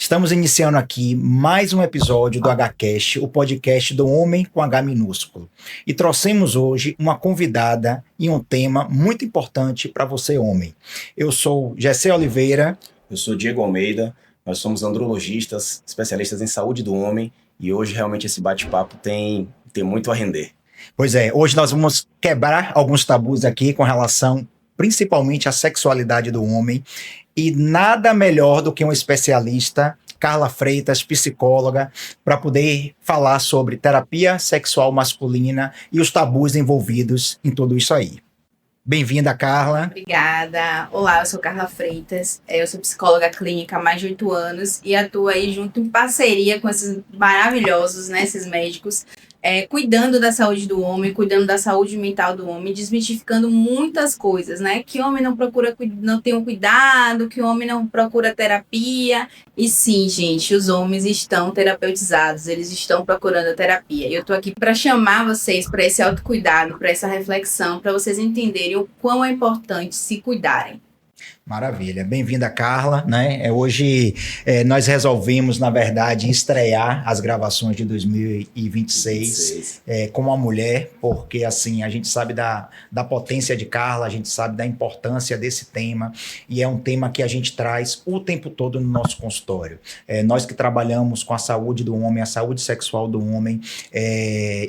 Estamos iniciando aqui mais um episódio do HCast, o podcast do Homem com H minúsculo. E trouxemos hoje uma convidada e um tema muito importante para você, homem. Eu sou Gessé Oliveira. Eu sou Diego Almeida. Nós somos andrologistas, especialistas em saúde do homem. E hoje realmente esse bate-papo tem muito a render. Pois é, hoje nós vamos quebrar alguns tabus aqui com relação principalmente à sexualidade do homem. E nada melhor do que um especialista, Carla Freitas, psicóloga, para poder falar sobre terapia sexual masculina e os tabus envolvidos em tudo isso aí. Bem-vinda, Carla. Obrigada. Olá, eu sou Carla Freitas, eu sou psicóloga clínica há mais de 8 anos e atuo aí junto em parceria com esses maravilhosos, né, esses médicos, cuidando da saúde do homem, cuidando da saúde mental do homem, desmistificando muitas coisas, né? Que o homem não tem um cuidado, que o homem não procura terapia. E sim, gente, os homens estão terapeutizados, eles estão procurando a terapia. E eu tô aqui para chamar vocês para esse autocuidado, para essa reflexão, para vocês entenderem o quão é importante se cuidarem. Maravilha, bem-vinda, Carla, né? Hoje nós resolvemos, na verdade, estrear as gravações de 2026 com uma mulher, porque assim, a gente sabe da potência de Carla, a gente sabe da importância desse tema, e é um tema que a gente traz o tempo todo no nosso consultório. Nós que trabalhamos com a saúde do homem, a saúde sexual do homem,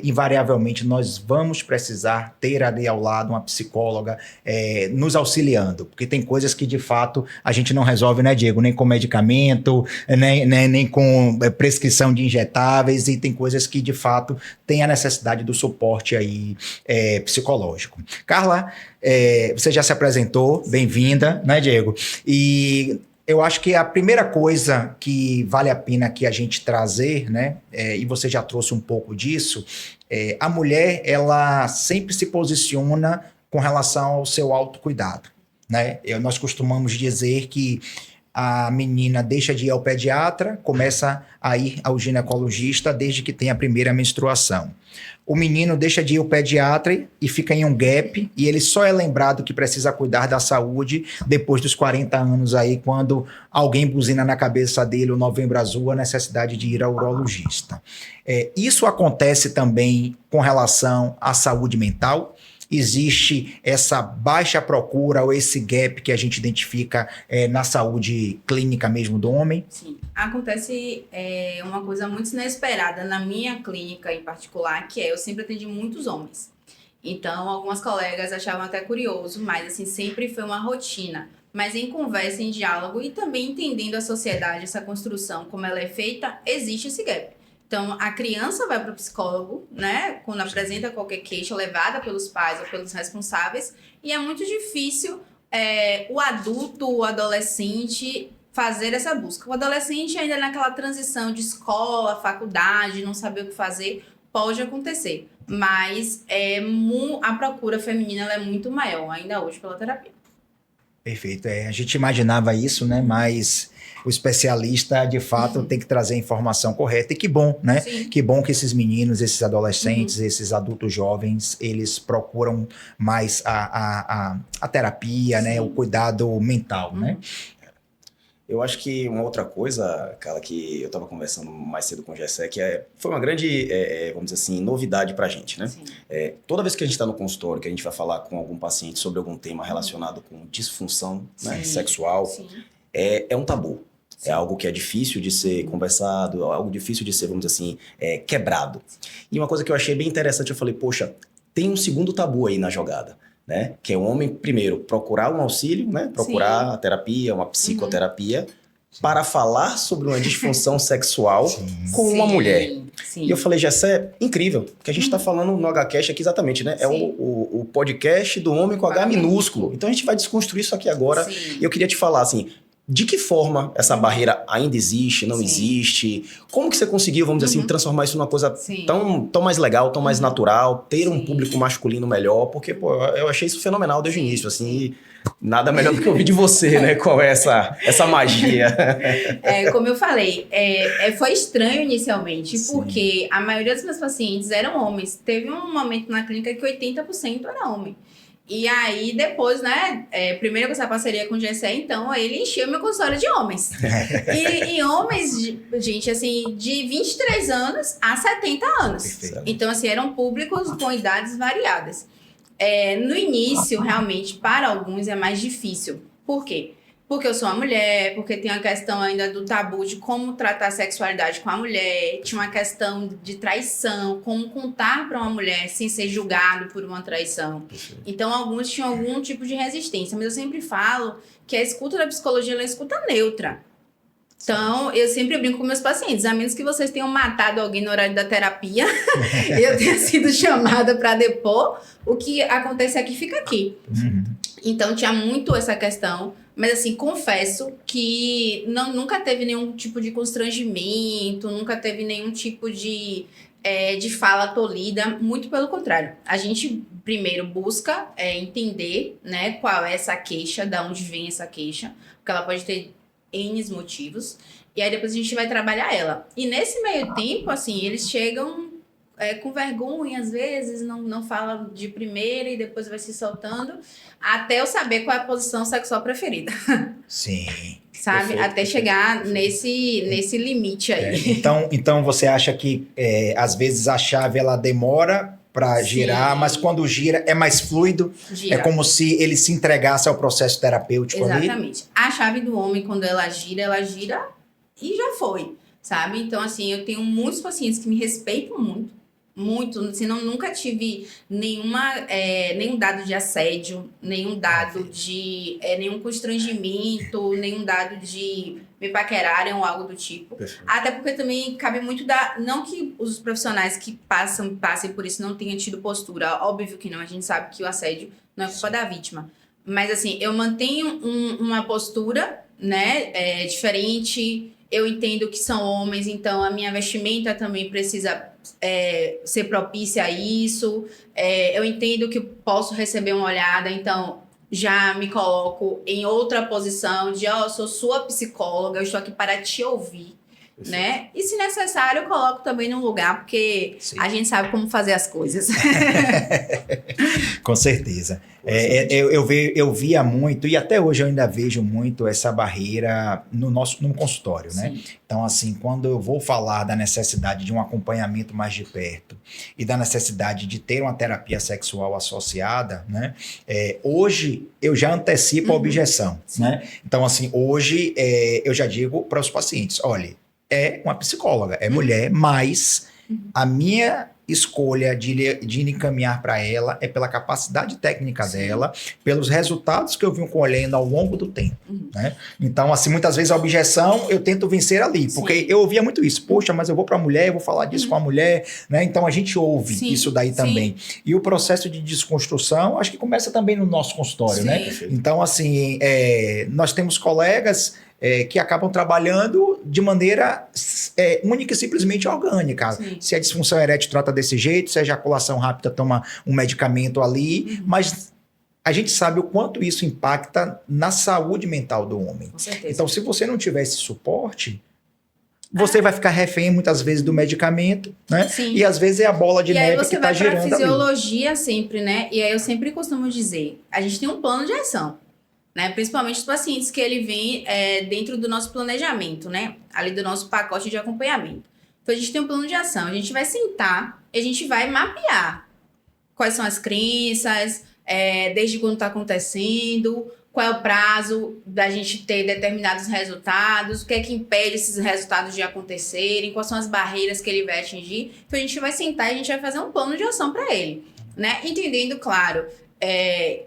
invariavelmente nós vamos precisar ter ali ao lado uma psicóloga nos auxiliando, porque tem coisas que de fato a gente não resolve, né, Diego? Nem com medicamento, nem com prescrição de injetáveis, e tem coisas que de fato tem a necessidade do suporte aí psicológico. Carla, você já se apresentou, bem-vinda, né, Diego? E eu acho que a primeira coisa que vale a pena que a gente trazer, né, e você já trouxe um pouco disso, a mulher, ela sempre se posiciona com relação ao seu autocuidado. Né? Nós costumamos dizer que a menina deixa de ir ao pediatra, começa a ir ao ginecologista desde que tem a primeira menstruação. O menino deixa de ir ao pediatra e fica em um gap, e ele só é lembrado que precisa cuidar da saúde depois dos 40 anos aí, quando alguém buzina na cabeça dele o Novembro Azul, a necessidade de ir ao urologista. Isso acontece também com relação à saúde mental. Existe essa baixa procura ou esse gap que a gente identifica na saúde clínica mesmo do homem? Sim, acontece uma coisa muito inesperada na minha clínica em particular, que eu sempre atendi muitos homens. Então, algumas colegas achavam até curioso, mas assim, sempre foi uma rotina. Mas em conversa, em diálogo e também entendendo a sociedade, essa construção, como ela é feita, existe esse gap. Então, a criança vai para o psicólogo, né, quando apresenta qualquer queixa, levada pelos pais ou pelos responsáveis, e é muito difícil o adulto, o adolescente, fazer essa busca. O adolescente ainda naquela transição de escola, faculdade, não saber o que fazer, pode acontecer. Mas a procura feminina ela é muito maior ainda hoje pela terapia. Perfeito. A gente imaginava isso, né, mas o especialista, de fato, tem que trazer a informação correta. E que bom, né? Sim. Que bom que esses meninos, esses adolescentes, esses adultos jovens, eles procuram mais a terapia, né? O cuidado mental, né? Eu acho que uma outra coisa, cara, que eu estava conversando mais cedo com o Gessé, que foi uma grande, vamos dizer assim, novidade pra gente, né? Toda vez que a gente está no consultório, que a gente vai falar com algum paciente sobre algum tema relacionado com disfunção, né, sexual, é um tabu. É algo que é difícil de ser conversado, algo difícil de ser, vamos dizer assim, quebrado. E uma coisa que eu achei bem interessante, eu falei, poxa, tem um segundo tabu aí na jogada, né? Que é o homem, primeiro, procurar um auxílio, né? Procurar a terapia, uma psicoterapia, para falar sobre uma disfunção sexual com uma mulher. Sim. E eu falei, Gessé, incrível, porque a gente está falando no HCast aqui exatamente, né? É o podcast do homem com H minúsculo. Então a gente vai desconstruir isso aqui agora. Sim. E eu queria te falar assim, de que forma essa barreira ainda existe, não existe? Como que você conseguiu, vamos dizer assim, transformar isso numa coisa tão mais legal, tão mais natural, ter um público masculino melhor? Porque, pô, eu achei isso fenomenal desde o início, assim, nada melhor do que ouvir de você, né? Qual é essa magia? Como eu falei, foi estranho inicialmente, porque a maioria dos meus pacientes eram homens. Teve um momento na clínica que 80% era homem. E aí, depois, né, primeiro com essa parceria com o GSE, então, ele encheu meu consultório de homens. E homens, gente, assim, de 23 anos a 70 anos. Perfeito. Então, assim, eram públicos com idades variadas. No início, realmente, para alguns é mais difícil. Por quê? Porque eu sou uma mulher, porque tem a questão ainda do tabu de como tratar a sexualidade com a mulher, tinha uma questão de traição, como contar para uma mulher sem ser julgado por uma traição. Então, alguns tinham algum tipo de resistência, mas eu sempre falo que a escuta da psicologia ela é escuta neutra. Então, eu sempre brinco com meus pacientes, a menos que vocês tenham matado alguém no horário da terapia, eu tenha sido chamada para depor, o que acontece aqui fica aqui. Então, tinha muito essa questão. Mas, assim, confesso que nunca teve nenhum tipo de constrangimento, nunca teve nenhum tipo de fala tolhida. Muito pelo contrário. A gente, primeiro, busca entender, né, qual é essa queixa, de onde vem essa queixa. Porque ela pode ter N motivos. E aí, depois a gente vai trabalhar ela. E nesse meio tempo, assim, eles chegam com vergonha, às vezes, não fala de primeira e depois vai se soltando, até eu saber qual é a posição sexual preferida. Sim. Sabe? Perfeito, até chegar nesse limite aí. Então você acha que, às vezes, a chave ela demora para girar, mas quando gira é mais fluido? Gira. É como se ele se entregasse ao processo terapêutico ali? Exatamente. A chave do homem, quando ela gira e já foi, sabe? Então, assim, eu tenho muitos pacientes que me respeitam muito, senão nunca tive nenhum dado de assédio, nenhum dado de nenhum constrangimento, nenhum dado de me paquerarem ou algo do tipo. Perfeito. Até porque também cabe muito não que os profissionais que passem por isso não tenham tido postura, óbvio que não, a gente sabe que o assédio não é culpa da vítima. Mas assim, eu mantenho uma postura, né, diferente. Eu entendo que são homens, então a minha vestimenta também precisa ser propícia a isso. Eu entendo que posso receber uma olhada, então já me coloco em outra posição de, eu sou sua psicóloga, eu estou aqui para te ouvir, né? E se necessário, eu coloco também num lugar, porque Sim. a gente sabe como fazer as coisas. Com certeza. Eu via muito, e até hoje eu ainda vejo muito essa barreira no consultório, né? Sim. Então, assim, quando eu vou falar da necessidade de um acompanhamento mais de perto e da necessidade de ter uma terapia sexual associada, né? Hoje eu já antecipo a objeção, né? Então, assim, hoje eu já digo para os pacientes, olha, é uma psicóloga, é mulher, mas a minha escolha de encaminhar para ela é pela capacidade técnica dela, pelos resultados que eu vim colhendo ao longo do tempo, né? Então, assim, muitas vezes a objeção eu tento vencer ali, porque eu ouvia muito isso, poxa, mas eu vou para a mulher, eu vou falar disso com a mulher, né? Então a gente ouve isso daí também. E o processo de desconstrução, acho que começa também no nosso consultório, né? Então, assim, nós temos colegas que acabam trabalhando de maneira única e simplesmente orgânica. Sim. Se a disfunção erétil trata desse jeito, se a ejaculação rápida toma um medicamento ali, mas a gente sabe o quanto isso impacta na saúde mental do homem. Com certeza. Então, se você não tiver esse suporte, você vai ficar refém muitas vezes do medicamento, né? Sim. E às vezes é a bola de neve que está girando ali. E aí você vai pra fisiologia sempre, né? E aí eu sempre costumo dizer, a gente tem um plano de ação. Né? Principalmente os pacientes que ele vem dentro do nosso planejamento, né? Ali do nosso pacote de acompanhamento. Então, a gente tem um plano de ação. A gente vai sentar e a gente vai mapear quais são as crenças, desde quando está acontecendo, qual é o prazo da gente ter determinados resultados, o que é que impede esses resultados de acontecerem, quais são as barreiras que ele vai atingir. Então, a gente vai sentar e a gente vai fazer um plano de ação para ele, né? Entendendo, claro,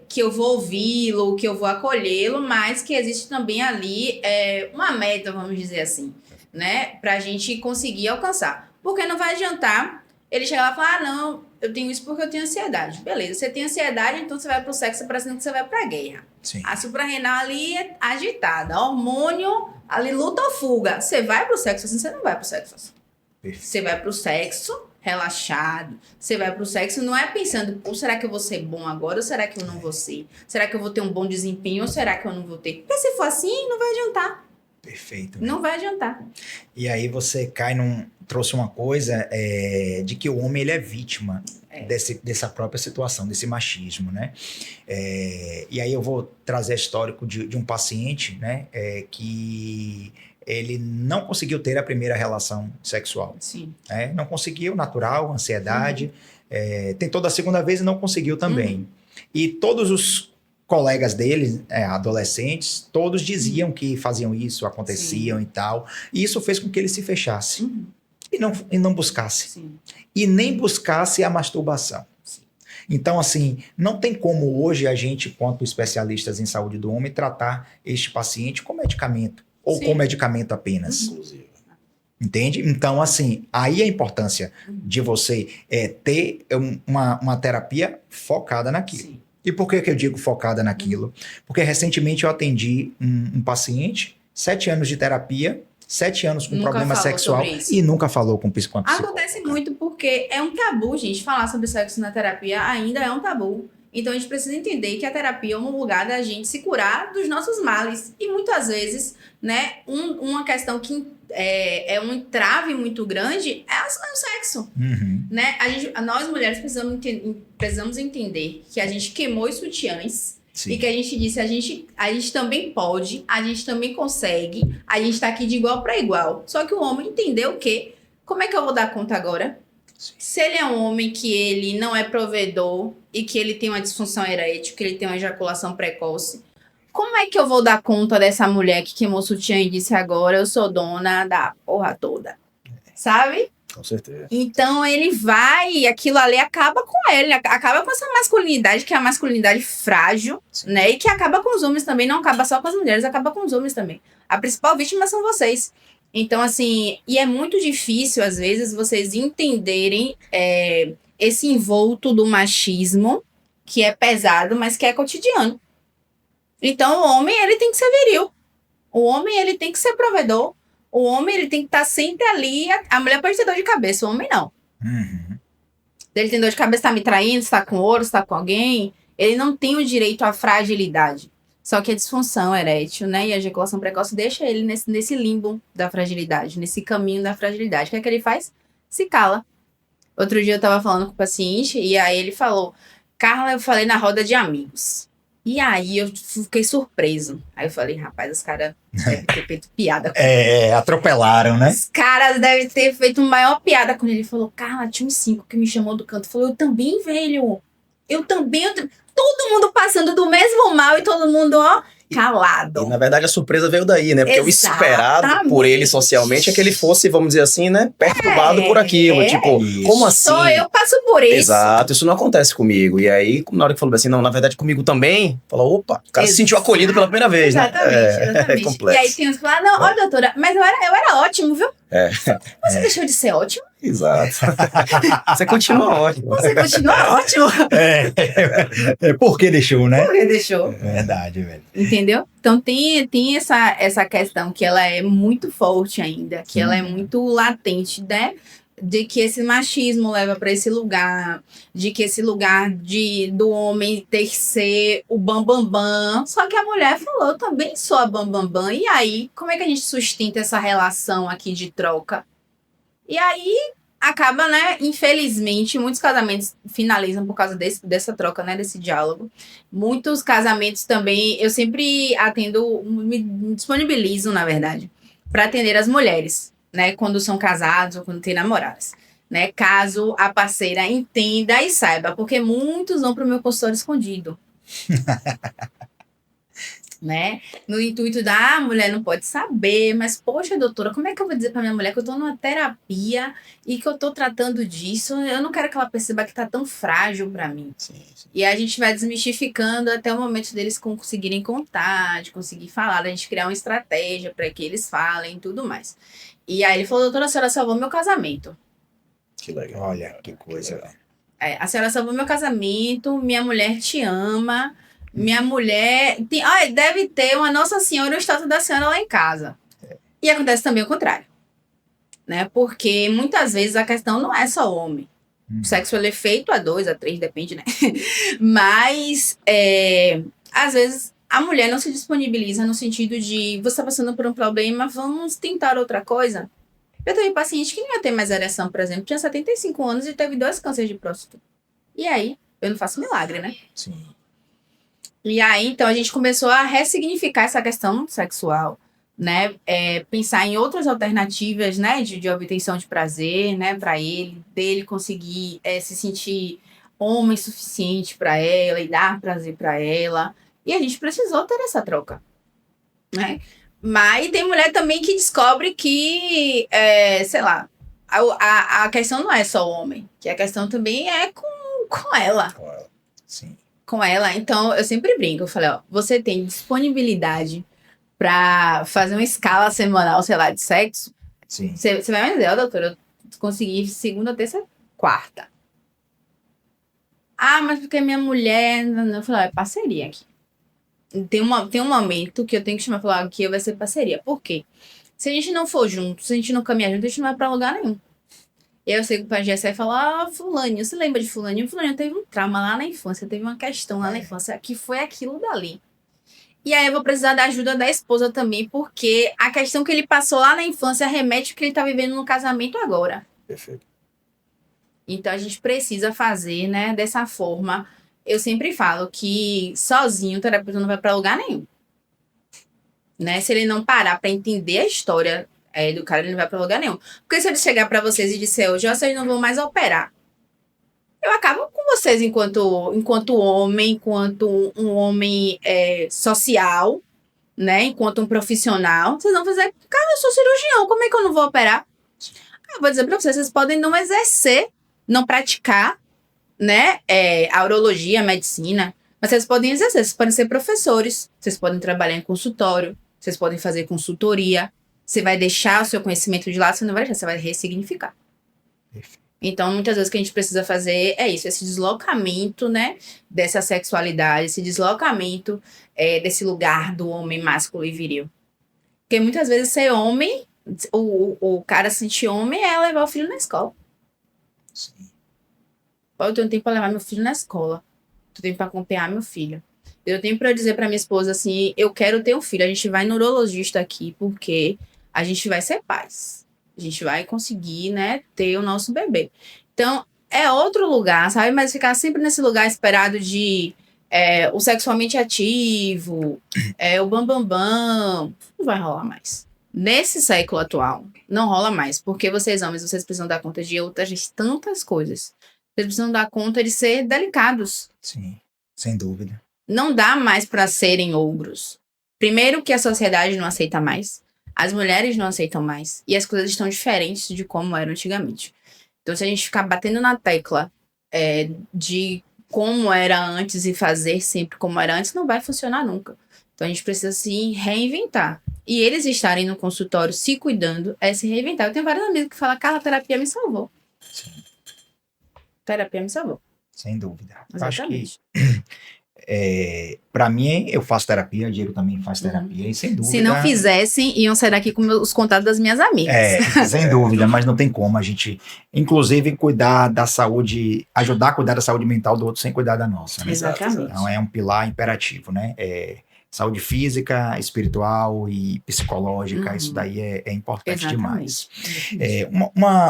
que eu vou ouvi-lo, que eu vou acolhê-lo, mas que existe também ali uma meta, vamos dizer assim, né? Pra gente conseguir alcançar. Porque não vai adiantar ele chegar lá e falar, não, eu tenho isso porque eu tenho ansiedade. Beleza, você tem ansiedade, então você vai pro sexo parecendo que você vai pra guerra. Sim. A suprarrenal ali é agitada, hormônio ali luta ou fuga. Você vai pro sexo assim, você não vai pro sexo assim. Você vai pro sexo relaxado. Você vai pro sexo não é pensando, será que eu vou ser bom agora ou será que eu não vou ser? Será que eu vou ter um bom desempenho ou será que eu não vou ter? Porque se for assim, não vai adiantar. Perfeito. Não vai adiantar. E aí você trouxe uma coisa de que o homem ele é vítima dessa própria situação, desse machismo, né? E aí eu vou trazer histórico de um paciente, né? Que ele não conseguiu ter a primeira relação sexual. Sim. Não conseguiu, natural, ansiedade. Tentou da segunda vez e não conseguiu também. E todos os colegas dele, adolescentes, todos diziam que faziam isso, aconteciam e tal. E isso fez com que ele se fechasse. E não buscasse. Sim. E nem buscasse a masturbação. Sim. Então, assim, não tem como hoje a gente, quanto especialistas em saúde do homem, tratar este paciente com medicamento. Ou com medicamento apenas. Inclusive. Entende? Então, assim, aí a importância de você ter uma terapia focada naquilo. Sim. E por que eu digo focada naquilo? Porque recentemente eu atendi um paciente, 7 anos de terapia, 7 anos com Nunca problema falou sexual sobre isso. e nunca falou com psicólogo. Acontece muito porque é um tabu, gente. Falar sobre sexo na terapia ainda é um tabu. Então a gente precisa entender que a terapia é um lugar da gente se curar dos nossos males. E muitas vezes, né, uma questão que é um entrave muito grande é o sexo. Né? Nós mulheres precisamos entender que a gente queimou os sutiãs. Sim. E que a gente disse, a gente também pode, a gente também consegue, a gente tá aqui de igual para igual. Só que o homem entendeu que, como é que eu vou dar conta agora? Sim. Se ele é um homem que ele não é provedor e que ele tem uma disfunção erétil, que ele tem uma ejaculação precoce, como é que eu vou dar conta dessa mulher que queimou o sutiã e disse agora eu sou dona da porra toda? Sabe? Com certeza. Então ele vai, aquilo ali acaba com ele, acaba com essa masculinidade, que é a masculinidade frágil, sim, né? E que acaba com os homens também, não acaba só com as mulheres, acaba com os homens também. A principal vítima são vocês. Então, assim, e é muito difícil, às vezes, vocês entenderem esse envolto do machismo, que é pesado, mas que é cotidiano. Então, o homem, ele tem que ser viril. O homem, ele tem que ser provedor. O homem, ele tem que estar sempre ali. A mulher pode ter dor de cabeça, o homem não. Ele tem dor de cabeça, tá me traindo, está com ouro, está com alguém. Ele não tem o direito à fragilidade. Só que a disfunção erétil, né, e a ejaculação precoce deixa ele nesse limbo da fragilidade, nesse caminho da fragilidade. O que é que ele faz? Se cala. Outro dia eu tava falando com o paciente e aí ele falou, Carla, eu falei na roda de amigos. E aí eu fiquei surpreso. Aí eu falei, rapaz, os caras devem ter feito piada com ele. Atropelaram, né? Os caras devem ter feito maior piada com ele. Ele falou, Carla, tinha uns 5 que me chamou do canto. Falou, eu também, velho. Eu também. Todo mundo passando do mesmo mal e todo mundo, ó, calado. E na verdade a surpresa veio daí, né? Porque exatamente, o esperado por ele socialmente é que ele fosse, vamos dizer assim, né? Perturbado por aquilo. Tipo, como assim? Só eu passo por isso. Exato, isso não acontece comigo. E aí, na hora que falou assim, não, na verdade comigo também, falou, opa, o cara se sentiu acolhido pela primeira vez, exatamente, né? Exatamente. É complexo. E aí tem uns que falam, não, ó, doutora, mas eu era ótimo, viu? Você deixou de ser ótimo? Exato. Você continua ótimo. Você continua ótimo. Por que deixou, né? Por que deixou? Verdade, velho. Entendeu? Então tem essa questão que ela é muito forte ainda, que ela é muito latente, né? De que esse machismo leva para esse lugar, de que esse lugar do homem ter que ser o bambambam. Só que a mulher falou, eu também sou a bambambam. E aí, como é que a gente sustenta essa relação aqui de troca? E aí acaba, né? Infelizmente, muitos casamentos finalizam por causa dessa troca, né? Desse diálogo. Muitos casamentos também, eu sempre atendo, me disponibilizo, na verdade, para atender as mulheres, né, quando são casados ou quando têm namoradas, né, caso a parceira entenda e saiba, porque muitos vão para o meu consultório escondido, né, no intuito da mulher não pode saber, mas poxa, doutora, como é que eu vou dizer para minha mulher que eu estou numa terapia e que eu estou tratando disso, eu não quero que ela perceba que está tão frágil para mim. Sim. E a gente vai desmistificando até o momento deles conseguirem contar, de conseguir falar, da gente criar uma estratégia para que eles falem e tudo mais. E aí ele falou, doutora, a senhora salvou meu casamento. Que legal. Olha, que coisa. A senhora salvou meu casamento, minha mulher te ama, minha mulher... deve ter uma Nossa Senhora e uma estátua da senhora lá em casa. E acontece também o contrário. Né? Porque muitas vezes a questão não é só o homem. O sexo ele é feito a 2, a 3, depende, né? Mas, às vezes, a mulher não se disponibiliza no sentido de você está passando por um problema, vamos tentar outra coisa. Eu tenho paciente que não ia ter mais ereção, por exemplo, tinha 75 anos e teve 2 cânceres de próstata. E aí? Eu não faço milagre, né? Sim. E aí, então, a gente começou a ressignificar essa questão sexual, né? Pensar em outras alternativas, né? De obtenção de prazer, né? Para ele, dele conseguir se sentir homem suficiente para ela e dar prazer para ela. E a gente precisou ter essa troca, né? Mas tem mulher também que descobre que, sei lá, a questão não é só o homem, que a questão também é com ela. Com ela. Sim. Com ela. Então, eu sempre brinco. Eu falei, ó, você tem disponibilidade pra fazer uma escala semanal, sei lá, de sexo? Sim. Você vai me dizer, ó, doutora, eu consegui segunda, terça, quarta. Ah, mas porque minha mulher... Eu falei, ó, é parceria aqui. Tem um momento que eu tenho que chamar e falar, aqui vai ser parceria. Por quê? Se a gente não for junto, se a gente não caminhar junto, a gente não vai pra lugar nenhum. E aí eu sei que o pai Gessé fala, fulaninho, você lembra de fulaninho? Fulaninho teve um trauma lá na infância, teve uma questão lá na infância, que foi aquilo dali. E aí eu vou precisar da ajuda da esposa também, porque a questão que ele passou lá na infância remete ao que ele tá vivendo no casamento agora. Perfeito. Então a gente precisa fazer, né, dessa forma. Eu sempre falo que sozinho o terapeuta não vai pra lugar nenhum. Né? Se ele não parar pra entender a história do cara, ele não vai pra lugar nenhum. Porque se ele chegar pra vocês e disser hoje, vocês não vão mais operar. Eu acabo com vocês enquanto homem, enquanto um homem social, né? Enquanto um profissional. Vocês vão fazer, cara, eu sou cirurgião, como é que eu não vou operar? Eu vou dizer pra vocês podem não exercer, não praticar, né? A urologia, a medicina, mas vocês podem exercer, vocês podem ser professores, vocês podem trabalhar em consultório, vocês podem fazer consultoria. Você vai deixar o seu conhecimento de lado, você não vai deixar, você vai ressignificar. Então, muitas vezes o que a gente precisa fazer é isso, esse deslocamento, né, dessa sexualidade, esse deslocamento desse lugar do homem másculo e viril. Porque muitas vezes ser homem, o cara se sentir homem é levar o filho na escola. Sim. Eu tenho tempo para levar meu filho na escola. Eu tenho para acompanhar meu filho. Eu tenho para dizer para minha esposa assim, eu quero ter um filho, a gente vai no urologista aqui, porque a gente vai ser pais. A gente vai conseguir, né, ter o nosso bebê. Então, é outro lugar, sabe? Mas ficar sempre nesse lugar esperado de o sexualmente ativo, o bambambam, não vai rolar mais. Nesse século atual, não rola mais. Porque vocês, homens, vocês precisam dar conta de outras tantas coisas. Vocês precisam dar conta de ser delicados. Sim, sem dúvida. Não dá mais para serem ogros. Primeiro que a sociedade não aceita mais. As mulheres não aceitam mais. E as coisas estão diferentes de como eram antigamente. Então, se a gente ficar batendo na tecla de como era antes e fazer sempre como era antes, não vai funcionar nunca. Então, a gente precisa se reinventar. E eles estarem no consultório se cuidando é se reinventar. Eu tenho vários amigos que falam, cara, a terapia me salvou. Sim. Terapia me salvou. Sem dúvida. Exatamente. Acho que para mim, eu faço terapia, o Diego também faz terapia, e sem dúvida... Se não fizessem, iam sair daqui com os contatos das minhas amigas. Sem dúvida, mas não tem como a gente, inclusive, cuidar da saúde, ajudar a cuidar da saúde mental do outro sem cuidar da nossa. Né? Exatamente. Então, é um pilar imperativo, né? Saúde física, espiritual e psicológica, isso daí é importante Exatamente. demais.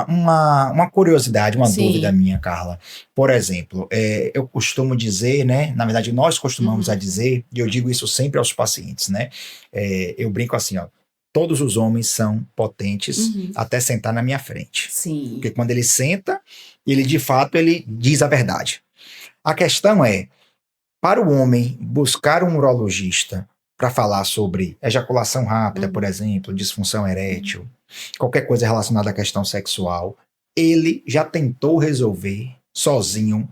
Uma curiosidade, uma Sim. dúvida minha, Carla. Por exemplo, eu costumo dizer, né? Na verdade, nós costumamos a dizer, e eu digo isso sempre aos pacientes, né? Eu brinco assim, ó. Todos os homens são potentes até sentar na minha frente. Sim. Porque quando ele senta, ele de fato ele diz a verdade. A questão é, para o homem buscar um urologista para falar sobre ejaculação rápida, por exemplo, disfunção erétil, qualquer coisa relacionada à questão sexual, ele já tentou resolver sozinho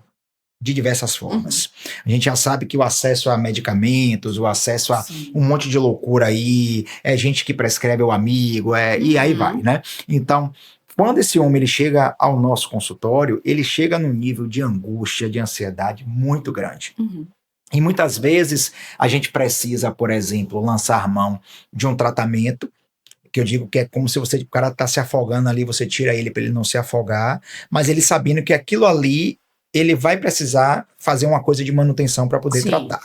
de diversas formas. A gente já sabe que o acesso a medicamentos, o acesso a um monte de loucura aí, gente que prescreve ao amigo, e aí vai, né? Então, quando esse homem ele chega ao nosso consultório, ele chega num nível de angústia, de ansiedade muito grande. E muitas vezes a gente precisa, por exemplo, lançar mão de um tratamento, que eu digo que é como se o cara está se afogando ali, você tira ele para ele não se afogar, mas ele sabendo que aquilo ali, ele vai precisar fazer uma coisa de manutenção para poder tratar.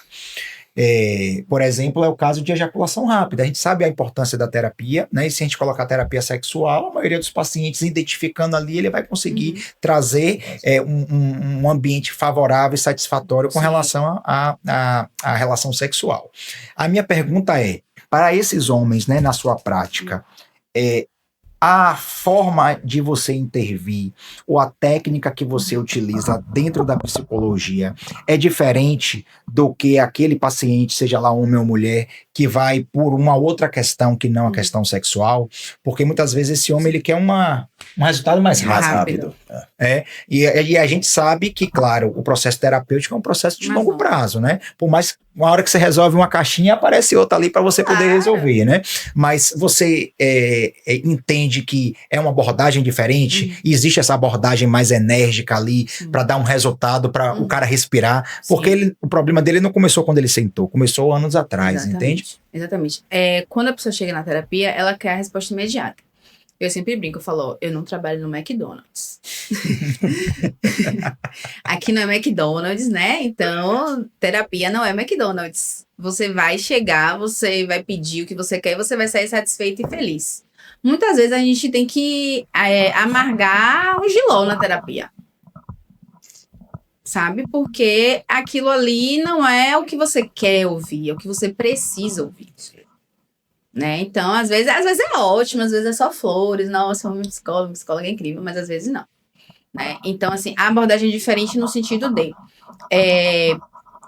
Por exemplo, é o caso de ejaculação rápida. A gente sabe a importância da terapia, né? E se a gente colocar terapia sexual, a maioria dos pacientes identificando ali, ele vai conseguir trazer um ambiente favorável e satisfatório com relação à relação sexual. A minha pergunta é, para esses homens, né, na sua prática, a forma de você intervir ou a técnica que você utiliza dentro da psicologia é diferente do que aquele paciente, seja lá homem ou mulher, que vai por uma outra questão que não a questão sexual, porque muitas vezes esse homem ele quer um resultado mais rápido. E a gente sabe que, claro, o processo terapêutico é um processo de longo prazo, né? Por mais uma hora que você resolve uma caixinha, aparece outra ali para você poder resolver, né? Mas você entende que é uma abordagem diferente? E existe essa abordagem mais enérgica ali para dar um resultado, para o cara respirar? Porque o problema dele não começou quando ele sentou, começou anos atrás, entende? Exatamente. Quando a pessoa chega na terapia, ela quer a resposta imediata. Eu sempre brinco, eu falo, eu não trabalho no McDonald's. Aqui não é McDonald's, né? Então, terapia não é McDonald's. Você vai chegar, você vai pedir o que você quer e você vai sair satisfeito e feliz. Muitas vezes a gente tem que amargar o jiló na terapia. Sabe? Porque aquilo ali não é o que você quer ouvir, é o que você precisa ouvir. Né? Então, às vezes é ótimo, às vezes é só flores, nossa, uma psicóloga é incrível, mas às vezes não. Né? Então, assim, a abordagem é diferente no sentido de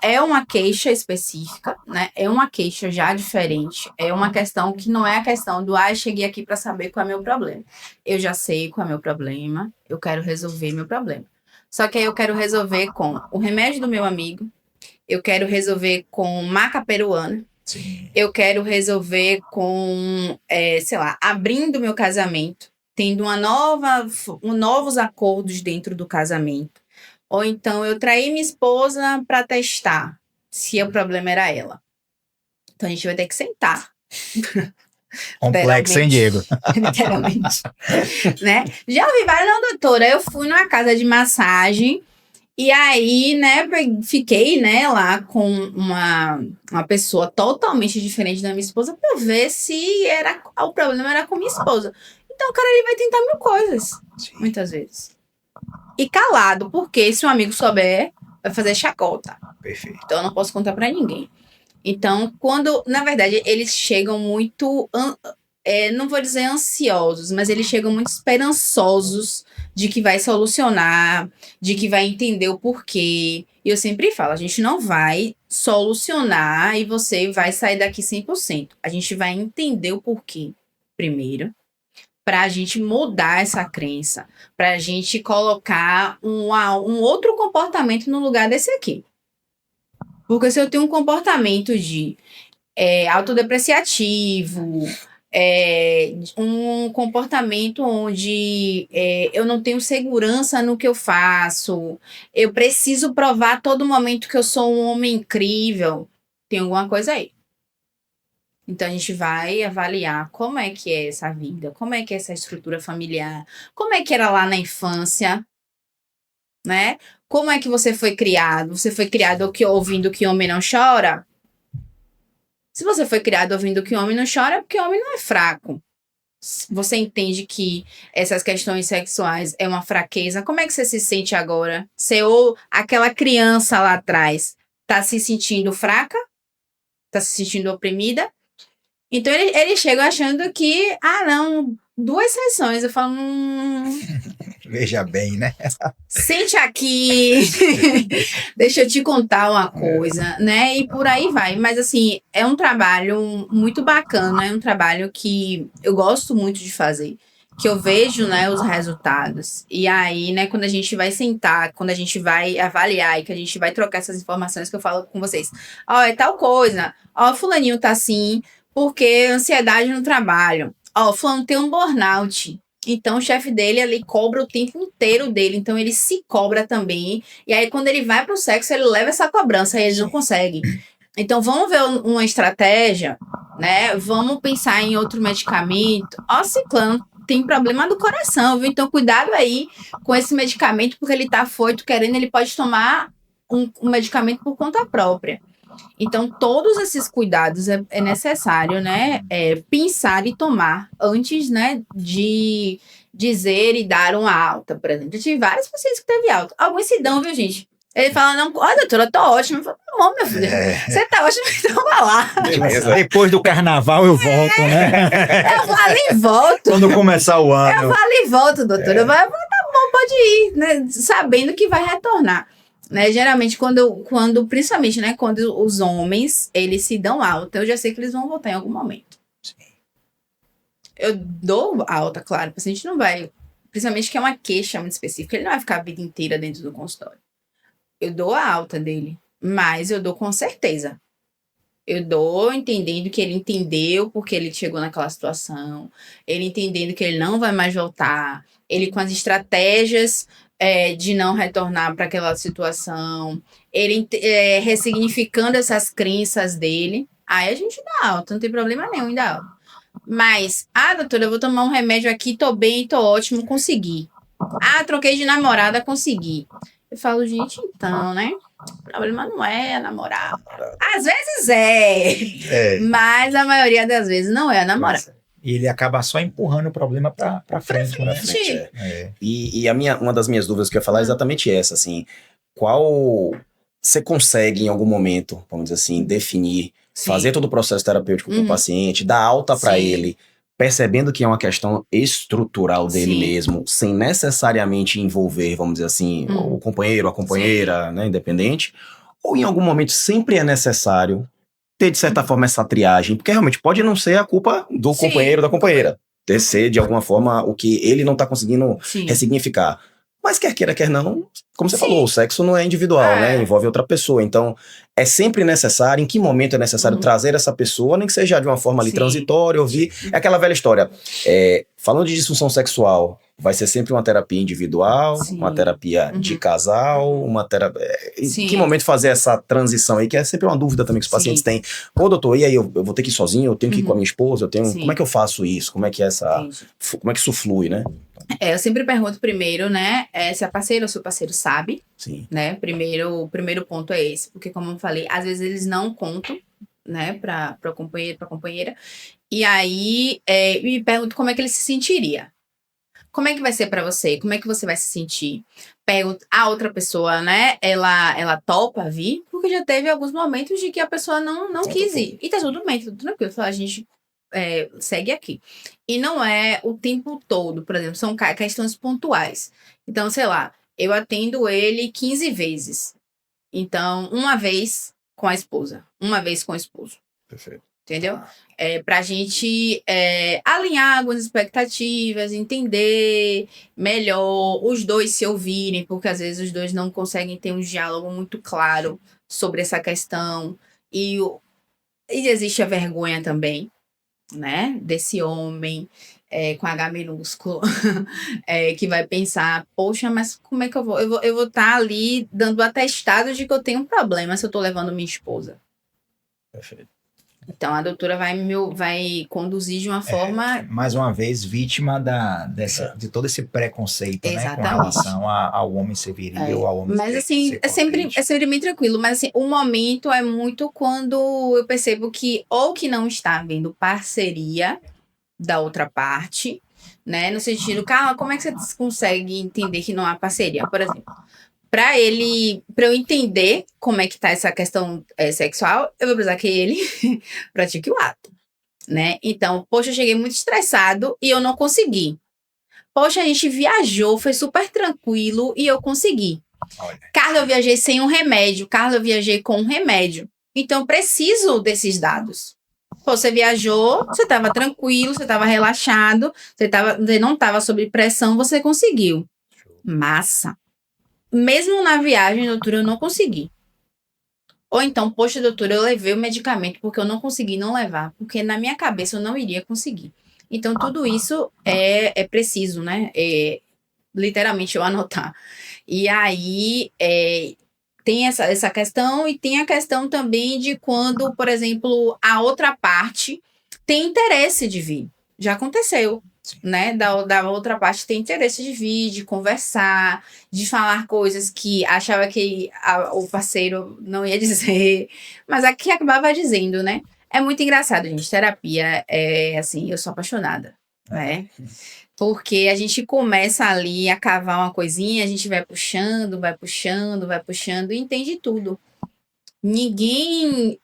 é uma queixa específica, né? É uma queixa já diferente, é uma questão que não é a questão do cheguei aqui para saber qual é o meu problema. Eu já sei qual é o meu problema, eu quero resolver meu problema. Só que aí eu quero resolver com o remédio do meu amigo, eu quero resolver com maca peruana, eu quero resolver com, sei lá, abrindo meu casamento, tendo novos acordos dentro do casamento. Ou então eu traí minha esposa para testar se o problema era ela. Então a gente vai ter que sentar. Complexo, hein, Diego? Literalmente. Né? Já ouvi várias, não, doutora. Eu fui numa casa de massagem. E aí, né, fiquei, né, lá com uma pessoa totalmente diferente da minha esposa pra eu ver se o problema era com minha esposa. Então, o cara, ele vai tentar mil coisas, muitas vezes. E calado, porque se um amigo souber, vai fazer chacota. Perfeito. Então, eu não posso contar pra ninguém. Então, na verdade, eles chegam muito, não vou dizer ansiosos, mas eles chegam muito esperançosos de que vai solucionar, de que vai entender o porquê. E eu sempre falo, a gente não vai solucionar e você vai sair daqui 100%. A gente vai entender o porquê primeiro, para a gente mudar essa crença, para a gente colocar um outro comportamento no lugar desse aqui. Porque se eu tenho um comportamento de autodepreciativo, um comportamento onde eu não tenho segurança no que eu faço, eu preciso provar a todo momento que eu sou um homem incrível, tem alguma coisa aí. Então a gente vai avaliar como é que é essa vida, como é que é essa estrutura familiar, como é que era lá na infância, né? Como é que você foi criado? Você foi criado ouvindo que homem não chora? Se você foi criado ouvindo que homem não chora, é porque homem não é fraco. Você entende que essas questões sexuais é uma fraqueza? Como é que você se sente agora? Você ou aquela criança lá atrás tá se sentindo fraca? Tá se sentindo oprimida? Então eles chegam achando que, não, 2 sessões. Eu falo, Veja bem, né? Sente aqui, deixa eu te contar uma coisa, né? E por aí vai. Mas, assim, é um trabalho muito bacana, é um trabalho que eu gosto muito de fazer, que eu vejo, né, os resultados. E aí, né, quando a gente vai sentar, quando a gente vai avaliar e que a gente vai trocar essas informações que eu falo com vocês. É tal coisa. Fulaninho tá assim, porque ansiedade no trabalho. Fulano tem um burnout. Então, o chefe dele ali cobra o tempo inteiro dele. Então, ele se cobra também. E aí, quando ele vai pro sexo, ele leva essa cobrança e eles não conseguem. Então, vamos ver uma estratégia, né? Vamos pensar em outro medicamento. Ciclano tem problema do coração, viu? Então, cuidado aí com esse medicamento, porque ele tá afoito, querendo, ele pode tomar um medicamento por conta própria. Então, todos esses cuidados é necessário, né, pensar e tomar antes, né, de dizer e dar uma alta, por exemplo. Eu tive vários pacientes que teve alta. Alguns se dão, viu, gente? Ele fala, não, olha, doutora, eu tô ótima. Eu falo, tá bom, meu filho, você tá ótima, então vai lá. Beleza. Depois do carnaval eu volto, né? Eu vou ali e volto. Quando começar o ano. Eu vou ali e volto, doutora. Eu falo, tá bom, pode ir, né, sabendo que vai retornar. Né, geralmente, principalmente, né, quando os homens, eles se dão alta, eu já sei que eles vão voltar em algum momento. Sim. Eu dou alta, claro, o paciente não vai, principalmente que é uma queixa muito específica, ele não vai ficar a vida inteira dentro do consultório. Eu dou a alta dele, mas eu dou com certeza. Eu dou entendendo que ele entendeu porque ele chegou naquela situação, ele entendendo que ele não vai mais voltar, ele com as estratégias de não retornar para aquela situação, ele ressignificando essas crenças dele, aí a gente dá alta, não tem problema nenhum em dar alta. Mas, doutora, eu vou tomar um remédio aqui, tô bem, tô ótimo, consegui. Troquei de namorada, consegui. Eu falo, gente, então, né? O problema não é a namorada. Às vezes mas a maioria das vezes não é a namorada. E ele acaba só empurrando o problema pra frente. E uma das minhas dúvidas que eu ia falar é exatamente essa, assim, qual você consegue em algum momento, vamos dizer assim, definir, fazer todo o processo terapêutico com o paciente, dar alta para ele, percebendo que é uma questão estrutural dele mesmo, sem necessariamente envolver, vamos dizer assim, o companheiro, a companheira, né, independente, ou em algum momento sempre é necessário ter, de certa forma, essa triagem, porque realmente pode não ser a culpa do companheiro ou da companheira, ter ser, de alguma forma, o que ele não tá conseguindo ressignificar. Mas quer queira, quer não, como você falou, o sexo não é individual, né? Envolve outra pessoa. Então, é sempre necessário, em que momento é necessário trazer essa pessoa, nem que seja de uma forma ali transitória, ouvir. É aquela velha história. Falando de disfunção sexual, vai ser sempre uma terapia individual, uma terapia de casal, uma terapia... Em que momento fazer essa transição aí, que é sempre uma dúvida também que os pacientes têm. Pô, doutor, e aí, eu vou ter que ir sozinho, eu tenho que ir com a minha esposa, como é que eu faço isso? Como é que como é que isso flui, né? Eu sempre pergunto primeiro, né, se a parceira ou se o parceiro sabe, né, o primeiro ponto é esse, porque como eu falei, às vezes eles não contam, né, para o companheiro, para a companheira, e aí me pergunto como é que ele se sentiria. Como é que vai ser para você? Como é que você vai se sentir? Pergunto, a outra pessoa, né, ela topa vir, porque já teve alguns momentos de que a pessoa não quis ir, e tá tudo bem, tudo tranquilo, a gente... segue aqui. E não é o tempo todo, por exemplo, são questões pontuais. Então, sei lá, eu atendo ele 15 vezes. Então, uma vez com a esposa, uma vez com o esposo. Perfeito. Entendeu? Pra gente alinhar algumas expectativas, entender melhor, os dois se ouvirem, porque às vezes os dois não conseguem ter um diálogo muito claro sobre essa questão. E existe a vergonha também, né, desse homem com H minúsculo que vai pensar, poxa, mas como é que eu vou estar ali dando atestado de que eu tenho um problema se eu tô levando minha esposa. Perfeito. Então a doutora vai conduzir de uma forma... Mais uma vez, vítima de todo esse preconceito, né, com relação ao homem ser viril, ao homem mas assim, é sempre bem tranquilo, mas assim, o momento é muito quando eu percebo que ou que não está havendo parceria da outra parte, né, no sentido, Carla, como é que você consegue entender que não há parceria? Por exemplo, para eu entender como é que tá essa questão sexual, eu vou precisar que ele pratique o ato, né? Então, poxa, eu cheguei muito estressado e eu não consegui. Poxa, a gente viajou, foi super tranquilo e eu consegui. Olha. Carla, eu viajei sem um remédio. Carla, eu viajei com um remédio. Então, eu preciso desses dados. Pô, você viajou, você estava tranquilo, você estava relaxado, você não estava sob pressão, você conseguiu. Massa. Mesmo na viagem, doutora, eu não consegui. Ou então, poxa, doutora, eu levei o medicamento porque eu não consegui não levar. Porque na minha cabeça eu não iria conseguir. Então, tudo isso é preciso, né? Literalmente eu anotar. E aí, tem essa questão e tem a questão também de quando, por exemplo, a outra parte tem interesse de vir. Já aconteceu. né? Da outra parte ter interesse de vir, de conversar, de falar coisas que achava que o parceiro não ia dizer, mas aqui acabava dizendo, né? É muito engraçado, gente. Terapia é assim, eu sou apaixonada, né? Porque a gente começa ali a cavar uma coisinha, a gente vai puxando, e entende tudo. Ninguém,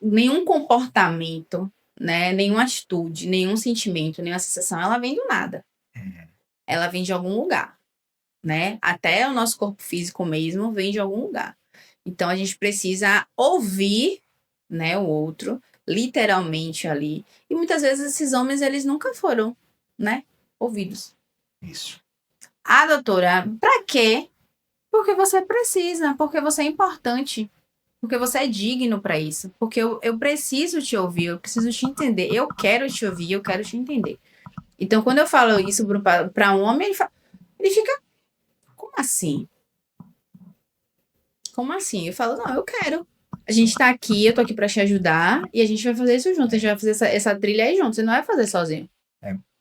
nenhum comportamento, né, nenhuma atitude, nenhum sentimento, nenhuma sensação, ela vem do nada. Ela vem de algum lugar, né? Até o nosso corpo físico mesmo vem de algum lugar. Então, a gente precisa ouvir, né, o outro, literalmente ali. E muitas vezes esses homens, eles nunca foram, né, ouvidos. Isso. Ah, doutora, pra quê? Porque você precisa, porque você é importante, porque você é digno pra isso, porque eu preciso te ouvir, eu preciso te entender, eu quero te ouvir, eu quero te entender. Então, quando eu falo isso pra um homem, ele fica, como assim? Como assim? Eu falo, não, eu quero. A gente tá aqui, eu tô aqui pra te ajudar, e a gente vai fazer isso junto, a gente vai fazer essa trilha aí junto, você não vai fazer sozinho.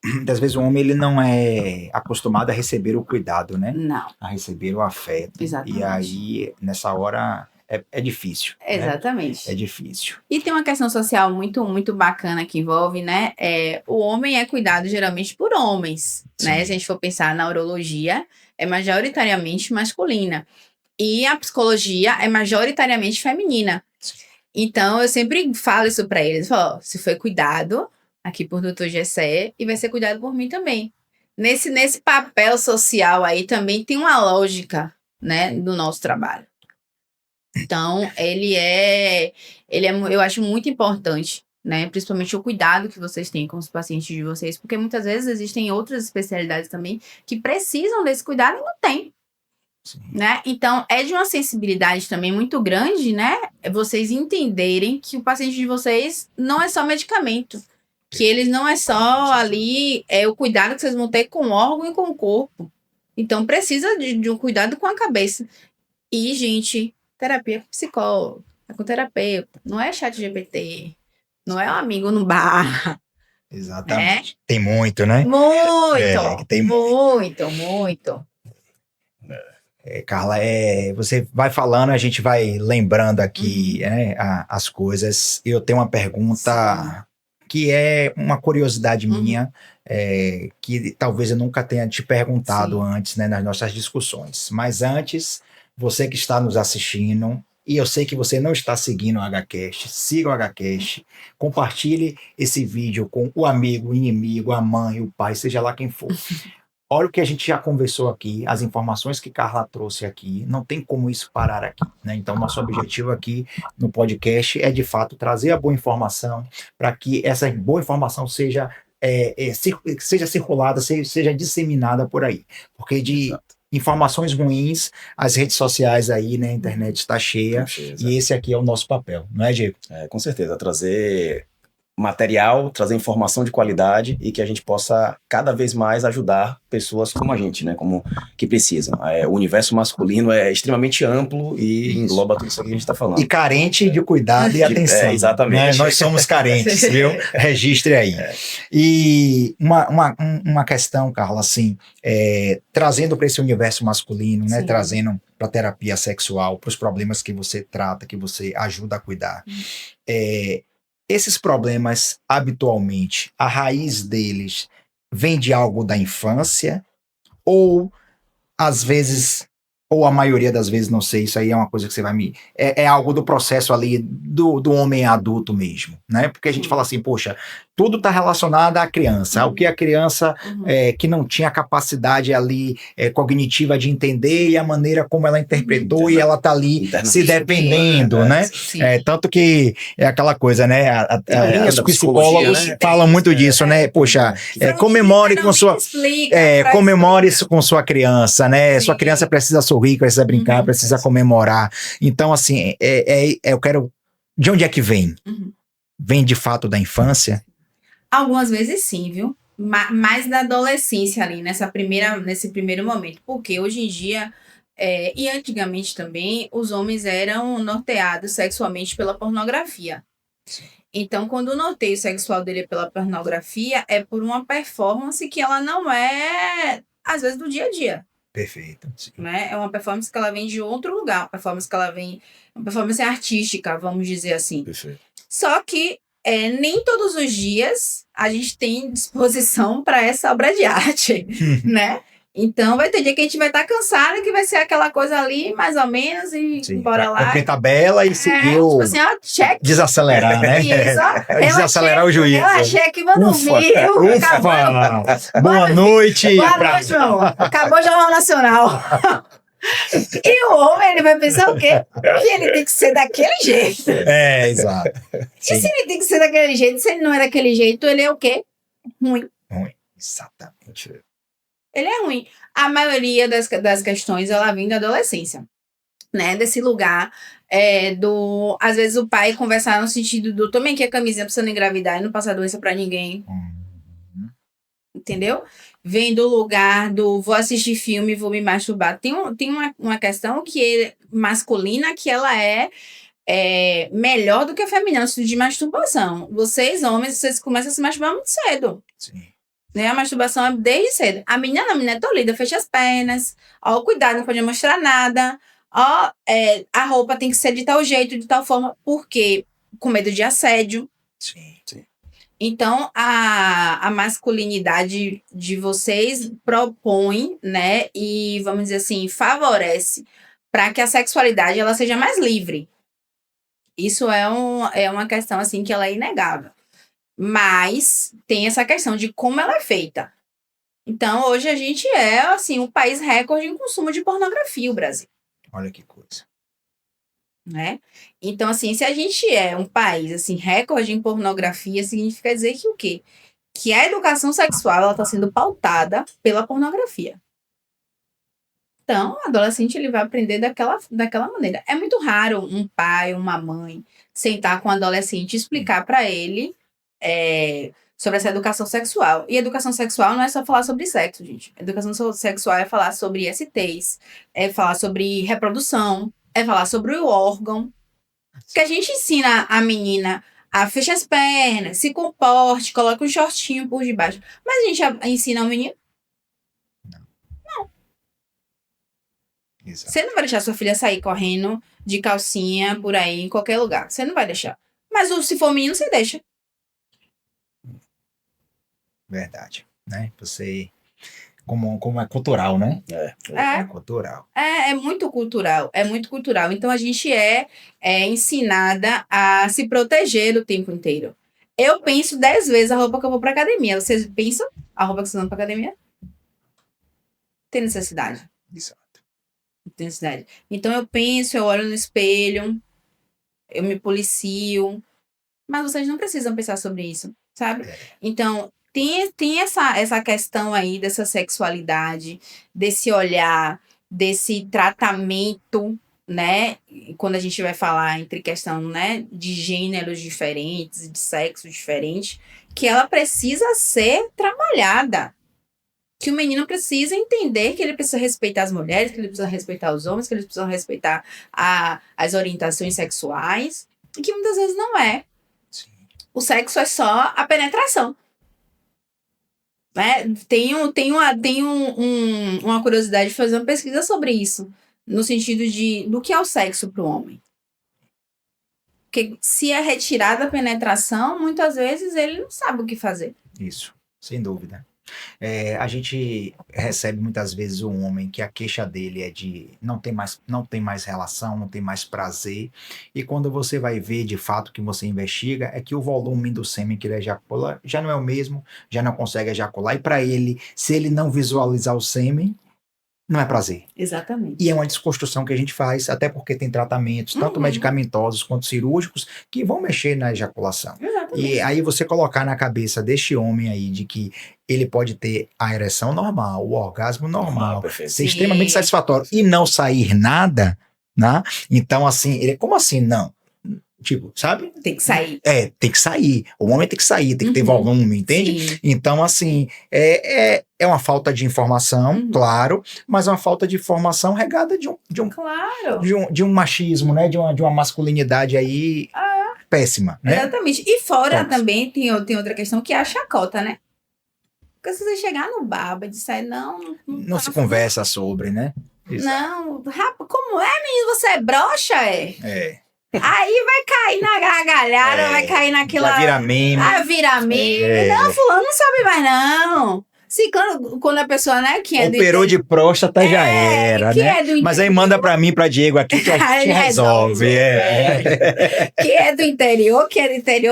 Muitas vezes o homem ele não é acostumado a receber o cuidado, né? Não. A receber o afeto. Exatamente. E aí, nessa hora, é difícil. Exatamente. Né? É difícil. E tem uma questão social muito, muito bacana que envolve, né? O homem é cuidado geralmente por homens, né? Se a gente for pensar na urologia, é majoritariamente masculina. E a psicologia é majoritariamente feminina. Então, eu sempre falo isso pra eles. Falo, se foi cuidado aqui por Dr. Gessé, e vai ser cuidado por mim também. Nesse papel social aí também tem uma lógica, né, do nosso trabalho. Então, eu acho muito importante, né, principalmente o cuidado que vocês têm com os pacientes de vocês, porque muitas vezes existem outras especialidades também que precisam desse cuidado e não tem. Né? Então, é de uma sensibilidade também muito grande, né? Vocês entenderem que o paciente de vocês não é só medicamento. Que eles não é só ali o cuidado que vocês vão ter com o órgão e com o corpo. Então, precisa de um cuidado com a cabeça. E, gente, terapia com psicólogo, é com terapeuta. Não é chat GPT. Não é um amigo no bar. Exatamente. Tem muito, né? Muito! Tem muito. Carla, você vai falando, a gente vai lembrando aqui as coisas. Eu tenho uma pergunta que é uma curiosidade minha, que talvez eu nunca tenha te perguntado antes, né, nas nossas discussões. Mas antes, você que está nos assistindo, e eu sei que você não está seguindo o HCast, siga o HCast, compartilhe esse vídeo com o amigo, o inimigo, a mãe, o pai, seja lá quem for. Olha o que a gente já conversou aqui, as informações que Carla trouxe aqui, não tem como isso parar aqui, né? Então, nosso objetivo aqui no podcast é, de fato, trazer a boa informação para que essa boa informação seja circulada, seja disseminada por aí. Porque de informações ruins, as redes sociais aí, né? A internet está cheia, e esse aqui é o nosso papel, não é, Diego? Com certeza, trazer material, trazer informação de qualidade e que a gente possa cada vez mais ajudar pessoas como a gente, né, como que precisam. O universo masculino é extremamente amplo e engloba tudo isso que a gente está falando. E carente de cuidado e atenção. Exatamente. Né? Nós somos carentes, viu? Registre aí. E uma questão, Carla, assim, trazendo para esse universo masculino, né, trazendo para a terapia sexual, para os problemas que você trata, que você ajuda a cuidar, esses problemas, habitualmente, a raiz deles vem de algo da infância, ou, às vezes, ou a maioria das vezes, não sei, isso aí é uma coisa que você vai me... É algo do processo ali do homem adulto mesmo, né? Porque a gente fala assim, poxa, tudo está relacionado à criança, ao que a criança que não tinha capacidade ali cognitiva de entender e a maneira como ela interpretou e ela está ali se defendendo, né? Tanto que é aquela coisa, né? Os psicólogos falam muito disso, né? Poxa, comemore com sua... comemore isso com sua criança, né? Sua criança precisa sorrir, precisa brincar, precisa comemorar. Então, assim, eu quero... De onde é que vem? Vem de fato da infância? Algumas vezes sim, viu? Mais da adolescência ali, nesse primeiro momento. Porque hoje em dia, e antigamente também, os homens eram norteados sexualmente pela pornografia. Então, quando o norteio sexual dele é pela pornografia, é por uma performance que ela não é, às vezes, do dia a dia. Perfeito. Sim. Né? É uma performance que ela vem de outro lugar, uma performance que ela vem, uma performance artística, vamos dizer assim. Perfeito. Só que nem todos os dias a gente tem disposição para essa obra de arte, né? Então vai ter dia que a gente vai estar cansado, que vai ser aquela coisa ali, mais ou menos, e bora lá. Cumprir tabela e seguir tipo assim, ó, check. Desacelerar, né? Isso, ó. Desacelerar o juízo. Eu achei que vou dormir. Ufa! Boa noite. Boa noite, meu amor. Acabou o Jornal Nacional. E o homem, ele vai pensar o quê? Que ele tem que ser daquele jeito. Exato. E se ele tem que ser daquele jeito, se ele não é daquele jeito, ele é o quê? Ruim. Exatamente. Ele é ruim. A maioria das questões, ela vem da adolescência, né? Desse lugar às vezes o pai conversar no sentido do também que a camisinha precisa não engravidar e não passar doença pra ninguém. Entendeu? Vem do lugar do vou assistir filme, vou me masturbar. Tem uma questão masculina que ela é melhor do que a feminina, no sentido de masturbação. Vocês, homens, vocês começam a se masturbar muito cedo. Sim. Né? A masturbação é desde cedo. A menina é tolida, fecha as pernas. Ó, cuidado, não pode mostrar nada. Ó, a roupa tem que ser de tal jeito, de tal forma. Por quê? Com medo de assédio. Sim. Então, a masculinidade de vocês propõe, né? E, vamos dizer assim, favorece para que a sexualidade ela seja mais livre. Isso é uma questão, assim, que ela é inegável. Mas tem essa questão de como ela é feita. Então, hoje a gente é, assim, o país recorde em consumo de pornografia, o Brasil. Olha que coisa. Né? Então, assim, se a gente é um país, assim, recorde em pornografia, significa dizer que o quê? Que a educação sexual, ela está sendo pautada pela pornografia. Então, o adolescente, ele vai aprender daquela maneira. É muito raro um pai, uma mãe, sentar com o adolescente e explicar para ele sobre essa educação sexual. E educação sexual não é só falar sobre sexo, gente. Educação sexual é falar sobre STs, é falar sobre reprodução, é falar sobre o órgão. Que a gente ensina a menina a fechar as pernas, se comporte, coloca um shortinho por debaixo. Mas a gente ensina o menino? Não. Exato. Você não vai deixar sua filha sair correndo de calcinha por aí, em qualquer lugar. Você não vai deixar. Mas se for menino, você deixa. Verdade, né? Você, como é cultural, né? É cultural. É muito cultural, é muito cultural. Então, a gente é ensinada a se proteger o tempo inteiro. Eu penso 10 vezes a roupa que eu vou pra academia. Vocês pensam a roupa que vocês vão pra academia? Tem necessidade. Exato. Tem necessidade. Então, eu penso, eu olho no espelho, eu me policio. Mas vocês não precisam pensar sobre isso, sabe? Então, tem essa questão aí dessa sexualidade, desse olhar, desse tratamento, né? Quando a gente vai falar entre questão, né, de gêneros diferentes, de sexo diferente, que ela precisa ser trabalhada. Que o menino precisa entender que ele precisa respeitar as mulheres, que ele precisa respeitar os homens, que ele precisa respeitar as orientações sexuais, e que muitas vezes não é. Sim. O sexo é só a penetração. Né? Tem uma curiosidade de fazer uma pesquisa sobre isso, no sentido do que é o sexo para o homem. Porque se é retirada a penetração, muitas vezes ele não sabe o que fazer. Isso, sem dúvida. A gente recebe muitas vezes um homem que a queixa dele é de não tem mais relação, não tem mais prazer, e quando você vai ver de fato que você investiga, é que o volume do sêmen que ele ejacula já não é o mesmo, já não consegue ejacular, e para ele, se ele não visualizar o sêmen, não é prazer. Exatamente. E é uma desconstrução que a gente faz, até porque tem tratamentos, tanto medicamentosos quanto cirúrgicos, que vão mexer na ejaculação. Exatamente. E aí você colocar na cabeça deste homem aí de que ele pode ter a ereção normal, o orgasmo normal, ser Sim. extremamente satisfatório e não sair nada, né? Então, assim, como assim não? Tipo, sabe? Tem que sair. Tem que sair. O homem tem que sair, tem que ter volume, entende? Sim. Então, assim, é uma falta de informação, claro, mas é uma falta de informação regada Claro. de um machismo, né? De uma masculinidade aí péssima, né? Exatamente. E fora Tóxico. também tem outra questão que é a chacota, né? Porque se você chegar no bar e disser, Não se conversa sobre, né? Não, rapaz, como é, menino? Você é broxa, é? É. Aí vai cair na gargalhada, É, vai cair naquela... Já vira meme. Ah, vira meme. É. Não, fulano não sabe mais, não. Se quando a pessoa, né, que é do Operou de próstata, já era, que né? é do Mas aí manda pra mim, pra Diego aqui, que a gente Ele resolve. que é do interior,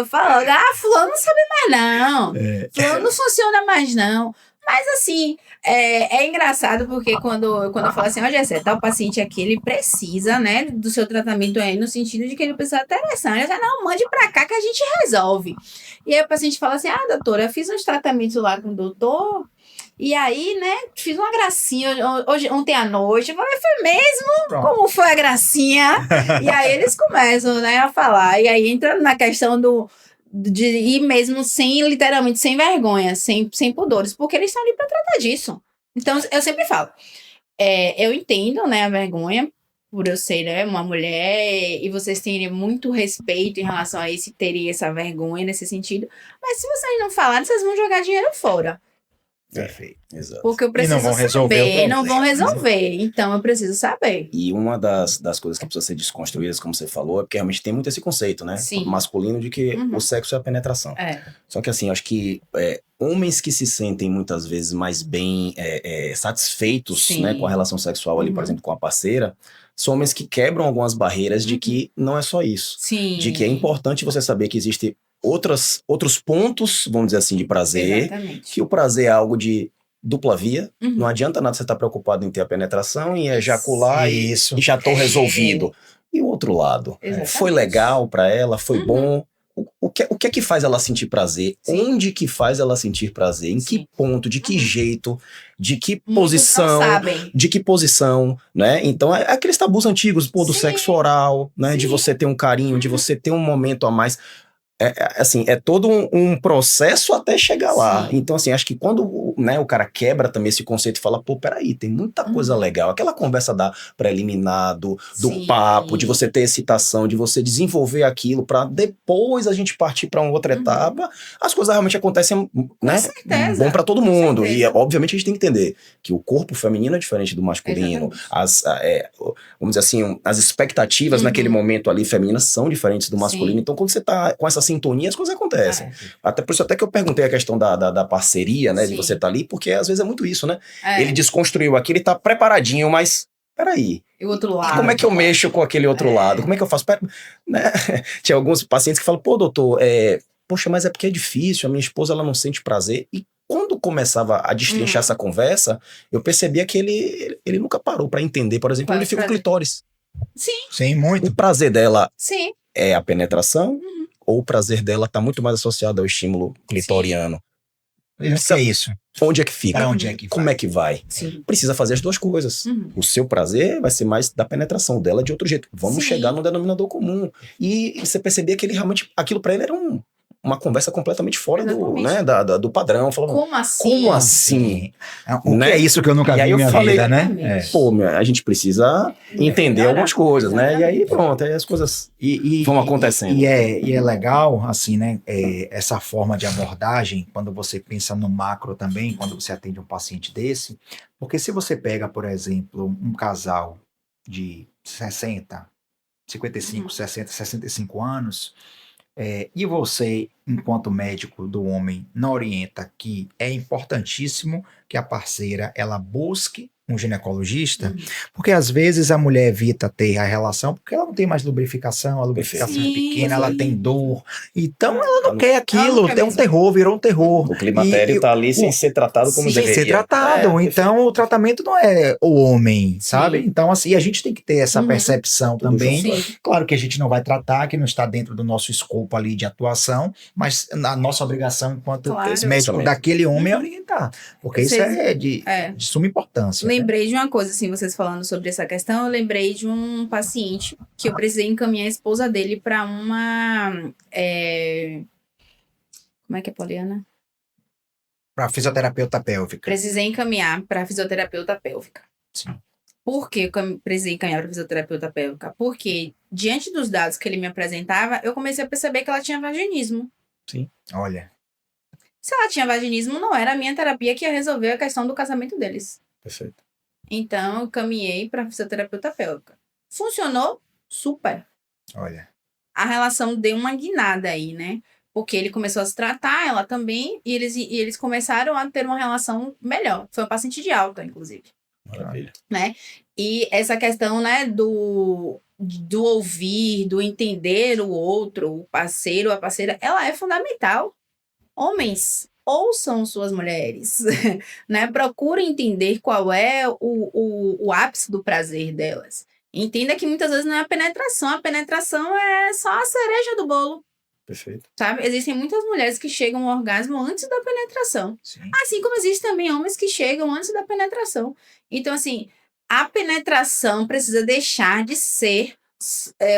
falando, fulano não sabe mais, não. Fulano não funciona mais, não. Mas assim, é engraçado porque quando eu falo assim, olha, tal paciente aqui, ele precisa, né, do seu tratamento aí, no sentido de que ele precisa interessante. Ele fala, não, mande pra cá que a gente resolve. E aí o paciente fala assim, doutora, eu fiz uns tratamentos lá com o doutor, e aí, né, fiz uma gracinha ontem à noite. Eu falei, foi mesmo? Pronto. Como foi a gracinha? E aí eles começam, né, a falar. E aí entra na questão de ir mesmo literalmente, sem vergonha, sem pudores, porque eles estão ali para tratar disso. Então, eu sempre falo, eu entendo, né, a vergonha, por eu ser, né, uma mulher, e vocês terem muito respeito em relação a isso, terem essa vergonha nesse sentido, mas se vocês não falarem, vocês vão jogar dinheiro fora. Perfeito. Exato. Porque eu preciso não vão resolver saber, o problema, não vão resolver. Então, eu preciso saber. E uma das coisas que precisa ser desconstruídas, como você falou, é porque realmente tem muito esse conceito, né? Sim. Masculino de que Uhum. o sexo é a penetração. Só que assim, acho que homens que se sentem muitas vezes mais bem satisfeitos, Sim. né, com a relação sexual ali, por exemplo, com a parceira, são homens que quebram algumas barreiras de que não é só isso. Sim. De que é importante você saber que existe outros pontos, vamos dizer assim, de prazer, Exatamente. que o prazer é algo de dupla via. Uhum. Não adianta nada você estar preocupado em ter a penetração e ejacular e já estou resolvido. E o outro lado? Exatamente. Foi legal para ela? Foi Uhum. bom? O que é que faz ela sentir prazer? Sim. Onde que faz ela sentir prazer? Em que Sim. ponto? De que jeito? De que Muitos posição? não sabem. De que posição, né? Então, é aqueles tabus antigos, do Sim. sexo oral, né? Sim. De você ter um carinho, de você ter um momento a mais. Assim, é todo um processo até chegar lá. Sim. Então, assim, acho que quando, né, o cara quebra também esse conceito e fala, pô, peraí, tem muita coisa legal. Aquela conversa da preliminar, do Sim. papo, de você ter excitação, de você desenvolver aquilo pra depois a gente partir pra uma outra etapa, as coisas realmente acontecem, né? Com certeza. Bom pra todo Com mundo. certeza. E, obviamente, a gente tem que entender que o corpo feminino é diferente do masculino. Vamos dizer assim, as expectativas naquele momento ali femininas são diferentes do masculino. Sim. Então, quando você tá com essa sintonia, as coisas acontecem. Até por isso até que eu perguntei a questão da parceria, né? Sim. De você tá ali, porque às vezes é muito isso, né? É. Ele desconstruiu aqui, ele tá preparadinho, mas peraí, E o outro lado. como é que eu mexo com aquele outro lado? Como é que eu faço? Né? Tinha alguns pacientes que falam, pô, doutor, poxa, mas é porque é difícil, a minha esposa ela não sente prazer. E quando começava a destrinchar essa conversa, eu percebia que ele nunca parou pra entender, por exemplo, onde fica o clitóris. Sim, muito. O prazer dela Sim. é a penetração, ou o prazer dela tá muito mais associado ao estímulo clitoriano? O que é isso? Onde é que fica? Pra onde é que Como vai? é que vai? Sim. Precisa fazer as duas coisas. O seu prazer vai ser mais da penetração, dela de outro jeito. Vamos Sim. chegar no denominador comum. E você percebia que ele realmente, aquilo pra ele era uma conversa completamente fora do padrão. Falando, Como assim? como assim? O que é isso que eu nunca E vi aí na eu minha falei, vida, né? Exatamente. Pô, a gente precisa entender Melhorar. algumas coisas, né? E aí Exatamente. pronto, aí as coisas E vão acontecendo. E é legal, assim, né? Essa forma de abordagem, quando você pensa no macro também, quando você atende um paciente desse, porque se você pega, por exemplo, um casal de 55, 60, 65 anos, e você, enquanto médico do homem, não orienta que é importantíssimo que a parceira ela busque um ginecologista, porque às vezes a mulher evita ter a relação porque ela não tem mais lubrificação, a lubrificação é pequena, ela tem dor, então ela não quer aquilo, quer tem um mesmo. terror, virou um terror. O climatério tá ali sem ser tratado como Sim. deveria. Sem ser tratado, então o tratamento não é o homem, sabe? Então assim, a gente tem que ter essa percepção Tudo também. junto. Sim. Claro que a gente não vai tratar, que não está dentro do nosso escopo ali de atuação, mas a nossa obrigação enquanto Claro. médico Exatamente. daquele homem é orientar, porque isso Vocês- é de suma importância. Né? Lembrei de uma coisa, assim, vocês falando sobre essa questão, eu lembrei de um paciente que eu precisei encaminhar a esposa dele para uma... Como é que é, Poliana? Para fisioterapeuta pélvica. Precisei encaminhar para fisioterapeuta pélvica. Sim. Por que eu precisei encaminhar para fisioterapeuta pélvica? Porque, diante dos dados que ele me apresentava, eu comecei a perceber que ela tinha vaginismo. Sim. Olha. Se ela tinha vaginismo, não era a minha terapia que ia resolver a questão do casamento deles. Perfeito. Então, eu caminhei para fisioterapeuta pélvica. Funcionou super. Olha. A relação deu uma guinada aí, né? Porque ele começou a se tratar, ela também, e eles começaram a ter uma relação melhor. Foi um paciente de alta, inclusive. Maravilha. Né? E essa questão, né, do ouvir, do entender o outro, o parceiro, a parceira, ela é fundamental. Homens, ouçam suas mulheres, né? Procurem entender qual é o ápice do prazer delas. Entenda que muitas vezes não é a penetração é só a cereja do bolo. Perfeito. Sabe? Existem muitas mulheres que chegam ao orgasmo antes da penetração. Sim. Assim como existem também homens que chegam antes da penetração. Então, assim, a penetração precisa deixar de ser...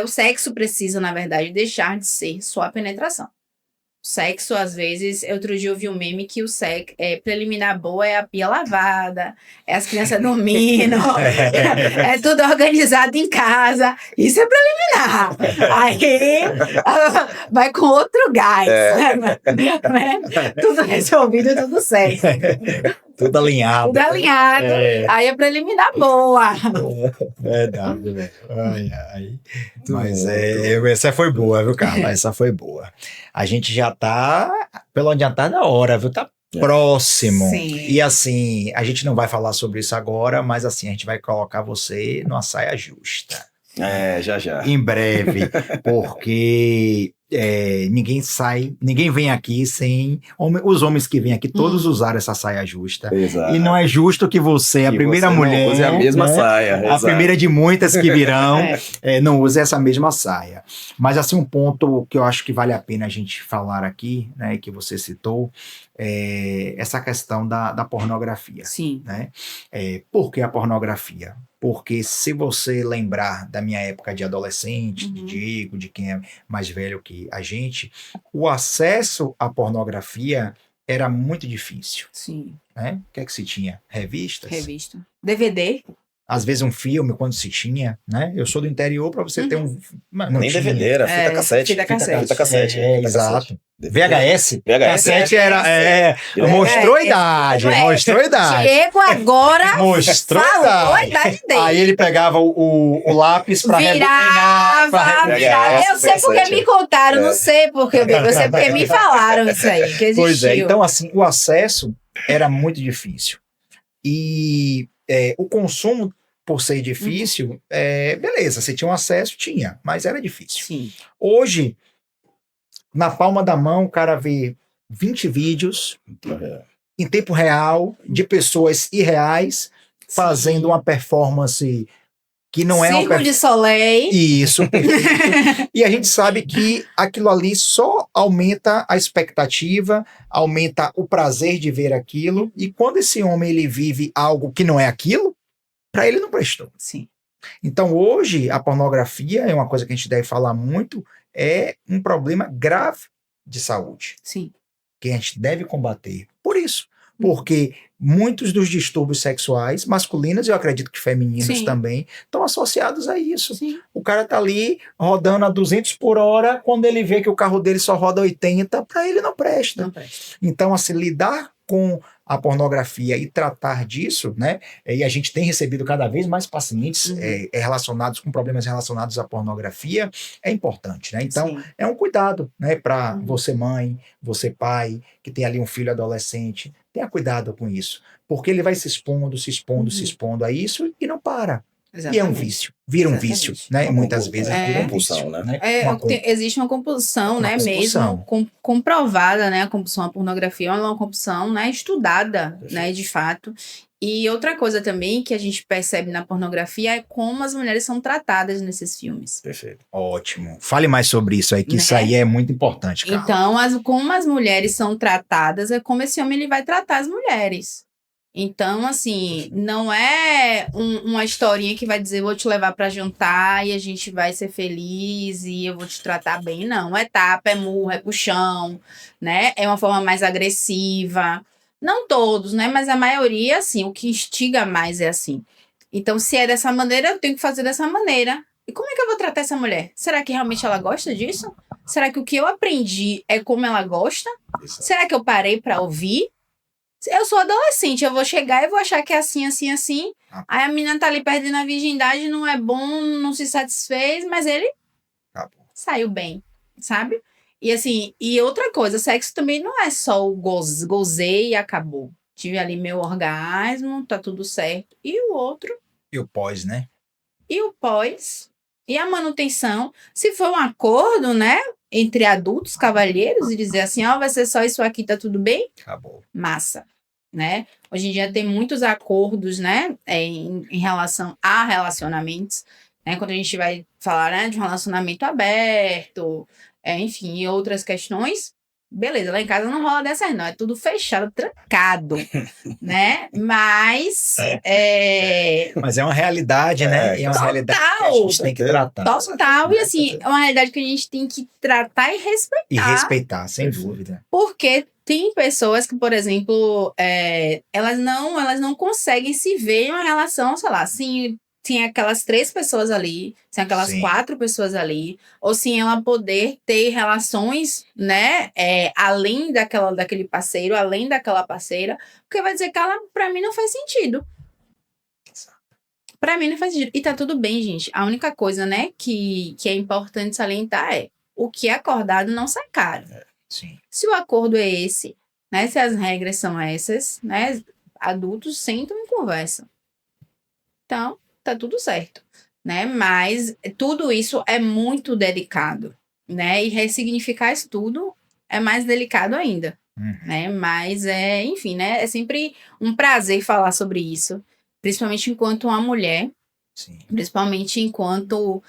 o sexo precisa, na verdade, deixar de ser só a penetração. Sexo, às vezes, outro dia eu vi um meme que o sexo preliminar boa é a pia lavada, é as crianças dormindo, é tudo organizado em casa. Isso é preliminar. Aí vai com outro gás. Né? Tudo resolvido, tudo certo. Tudo alinhado. Tudo alinhado. Aí é preliminar boa. Verdade, velho. Ai. Mas essa foi boa, viu, Carla? Essa foi boa. A gente já tá pelo adiantado da hora, viu? Tá próximo. Sim. E assim, a gente não vai falar sobre isso agora, mas assim, a gente vai colocar você numa saia justa. Já. Em breve, porque ninguém vem aqui sem... Os homens que vêm aqui, todos usaram essa saia justa. Exato. E não é justo que você, a primeira mulher... Não use a mesma saia. A primeira de muitas que virão, não use essa mesma saia. Mas assim, um ponto que eu acho que vale a pena a gente falar aqui, né, que você citou, essa questão da pornografia. Sim. Né? Por que a pornografia? Porque se você lembrar da minha época de adolescente, de Diego, de quem é mais velho que a gente, o acesso à pornografia era muito difícil. Sim. Né? O que é que se tinha? Revistas? Revista. DVD. Às vezes um filme, quando se tinha, né? Eu sou do interior, para você ter um... Não Nem tinha. DVD, era fita cassete. Fita cassete. Fita cassete. Exato. VHS? VHS. Cassete era... mostrou a idade, mostrou a idade. Diego agora Mostrou falou a a idade dele. Aí ele pegava o lápis para virava. Eu sei porque me contaram, não sei porque eu sei porque me falaram isso aí, que existiu. Pois é, então assim, o acesso era muito difícil. E o consumo, por ser difícil, beleza, você tinha um acesso, tinha, mas era difícil. Sim. Hoje, na palma da mão, o cara vê 20 vídeos em tempo real, de pessoas irreais, fazendo uma performance que não é uma Circo de Soleil. Isso. E a gente sabe que aquilo ali só aumenta a expectativa, aumenta o prazer de ver aquilo, e quando esse homem ele vive algo que não é aquilo, para ele não prestou. Sim. Então hoje a pornografia é uma coisa que a gente deve falar muito, é um problema grave de saúde. Sim. Que a gente deve combater. Por isso. Porque muitos dos distúrbios sexuais, masculinos e eu acredito que femininos também, estão associados a isso. Sim. O cara tá ali rodando a 200 por hora, quando ele vê que o carro dele só roda 80, para ele não presta. Não presta. Então, assim, lidar com a pornografia e tratar disso, né? E a gente tem recebido cada vez mais pacientes relacionados com problemas relacionados à pornografia, é importante, né? Então, é um cuidado, né? Para você mãe, você pai, que tem ali um filho adolescente, tenha cuidado com isso, porque ele vai se expondo a isso e não para. Exatamente. E é um vício, vira um vício, né? Muitas vezes vira um vício, né? Existe uma compulsão, né? Mesmo comprovada, né? A compulsão à pornografia é uma compulsão, né? Estudada, né? De fato. E outra coisa também que a gente percebe na pornografia é como as mulheres são tratadas nesses filmes. Perfeito. Ótimo. Fale mais sobre isso aí, que isso aí é muito importante, Carla. Então, como as mulheres são tratadas, é como esse homem ele vai tratar as mulheres. Então, assim, não é uma historinha que vai dizer, vou te levar pra jantar e a gente vai ser feliz e eu vou te tratar bem. Não, é tapa, é murro, é puxão, né? É uma forma mais agressiva. Não todos, né? Mas a maioria, assim, o que instiga mais é assim. Então, se é dessa maneira, eu tenho que fazer dessa maneira. E como é que eu vou tratar essa mulher? Será que realmente ela gosta disso? Será que o que eu aprendi é como ela gosta? Isso. Será que eu parei pra ouvir? Eu sou adolescente, eu vou chegar e vou achar que é assim, assim, assim. Aí a menina tá ali perdendo a virgindade, não é bom, não se satisfez, mas ele saiu bem, sabe? E assim, e outra coisa, sexo também não é só o gozei e acabou. Tive ali meu orgasmo, tá tudo certo. E o outro? E o pós, né? E o pós? E a manutenção? Se for um acordo, né? Entre adultos, cavalheiros, e dizer assim, ó, vai ser só isso aqui, tá tudo bem? Acabou. Massa, né? Hoje em dia tem muitos acordos, né? Em relação a relacionamentos, né? Quando a gente vai falar, né, de um relacionamento aberto, enfim, e outras questões, beleza, lá em casa não rola dessas não, é tudo fechado, trancado, né? Mas Mas é uma realidade, né? É uma realidade que a gente tem que tratar. Total, e assim, é uma realidade que a gente tem que tratar e respeitar. E respeitar, sem dúvida. Porque tem pessoas que, por exemplo, elas não conseguem se ver em uma relação, sei lá, assim, tem aquelas 3 pessoas ali, tem aquelas 4 pessoas ali, ou sim ela poder ter relações, né, além daquele parceiro, além daquela parceira, porque vai dizer que ela, pra mim, não faz sentido. Pra mim não faz sentido. E tá tudo bem, gente. A única coisa, né, que é importante salientar é o que é acordado não sai caro. Sim. Se o acordo é esse, né, se as regras são essas, né, adultos sentam e conversam. Então, tá tudo certo, né? Mas tudo isso é muito delicado, né? E ressignificar isso tudo é mais delicado ainda, né? Mas enfim, né? É sempre um prazer falar sobre isso, principalmente enquanto uma mulher, Sim. principalmente enquanto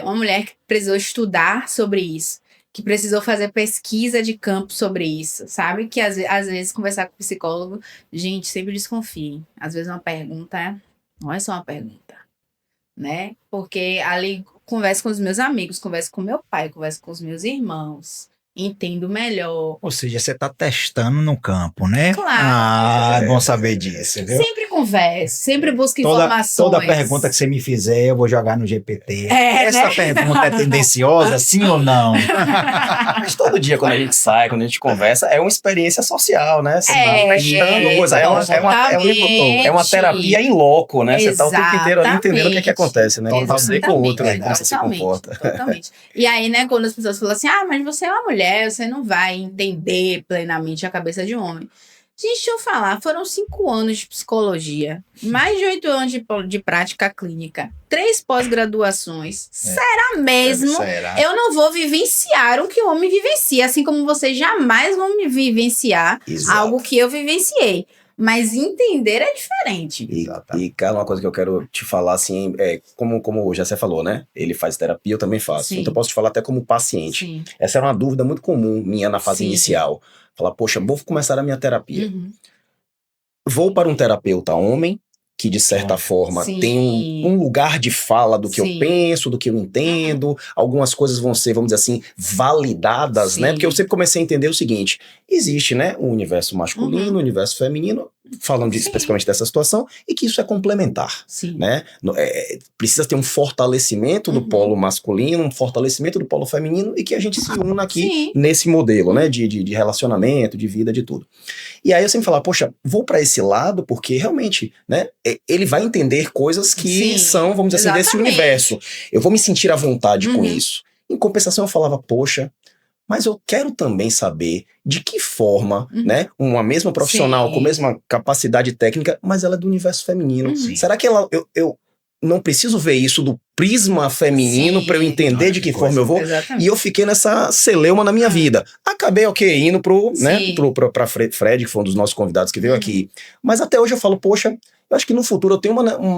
uma mulher que precisou estudar sobre isso, que precisou fazer pesquisa de campo sobre isso, sabe? Que às vezes conversar com o psicólogo, gente, sempre desconfiem. Às vezes uma pergunta não é só uma pergunta, né? Porque ali converso com os meus amigos, converso com meu pai, converso com os meus irmãos, entendo melhor. Ou seja, você tá testando no campo, né? Claro. É bom saber disso, viu? Sempre converso, sempre busco informações. Toda pergunta que você me fizer, eu vou jogar no GPT. Essa né? pergunta é tendenciosa, sim ou não? Mas todo dia, quando a gente sai, quando a gente conversa, é uma experiência social, né? Você tá testando coisa. É uma terapia em loco, né? Você tá o tempo inteiro ali entendendo o que acontece, né? Com você e com o outro, né? Como você se comporta. Totalmente. E aí, né, quando as pessoas falam assim, mas você é uma mulher, você não vai entender plenamente a cabeça de um homem. Gente, deixa eu falar, foram 5 anos de psicologia, mais de 8 anos de prática clínica, 3 pós-graduações. Será mesmo? Será? Eu não vou vivenciar o que o homem vivencia, assim como vocês jamais vão me vivenciar algo que eu vivenciei. Mas entender é diferente. E, cara, uma coisa que eu quero te falar, assim, como já você falou, né? Ele faz terapia, eu também faço. Sim. Então eu posso te falar até como paciente. Sim. Essa era uma dúvida muito comum minha na fase Sim. inicial. Falar, poxa, vou começar a minha terapia. Uhum. Vou para um terapeuta homem, que de certa forma Sim. tem um lugar de fala do que eu Sim. penso, do que eu entendo. Algumas coisas vão ser, vamos dizer assim, validadas, Sim. né? Porque eu sempre comecei a entender o seguinte: existe, né, o universo masculino, o universo feminino, falando especificamente dessa situação, e que isso é complementar, Sim. né? Precisa ter um fortalecimento do polo masculino, um fortalecimento do polo feminino, e que a gente se una aqui nesse modelo, né, de relacionamento, de vida, de tudo. E aí eu sempre falava, poxa, vou para esse lado porque realmente, né, ele vai entender coisas que são, vamos dizer assim, desse universo. Eu vou me sentir à vontade com isso. Em compensação eu falava, poxa, mas eu quero também saber de que forma, né, uma mesma profissional com a mesma capacidade técnica, mas ela é do universo feminino. Será que eu não preciso ver isso do prisma feminino para eu entender de que forma eu vou? Exatamente. E eu fiquei nessa celeuma na minha vida. Acabei, indo pra Fred, que foi um dos nossos convidados que veio aqui. Mas até hoje eu falo, poxa, eu acho que no futuro eu tenho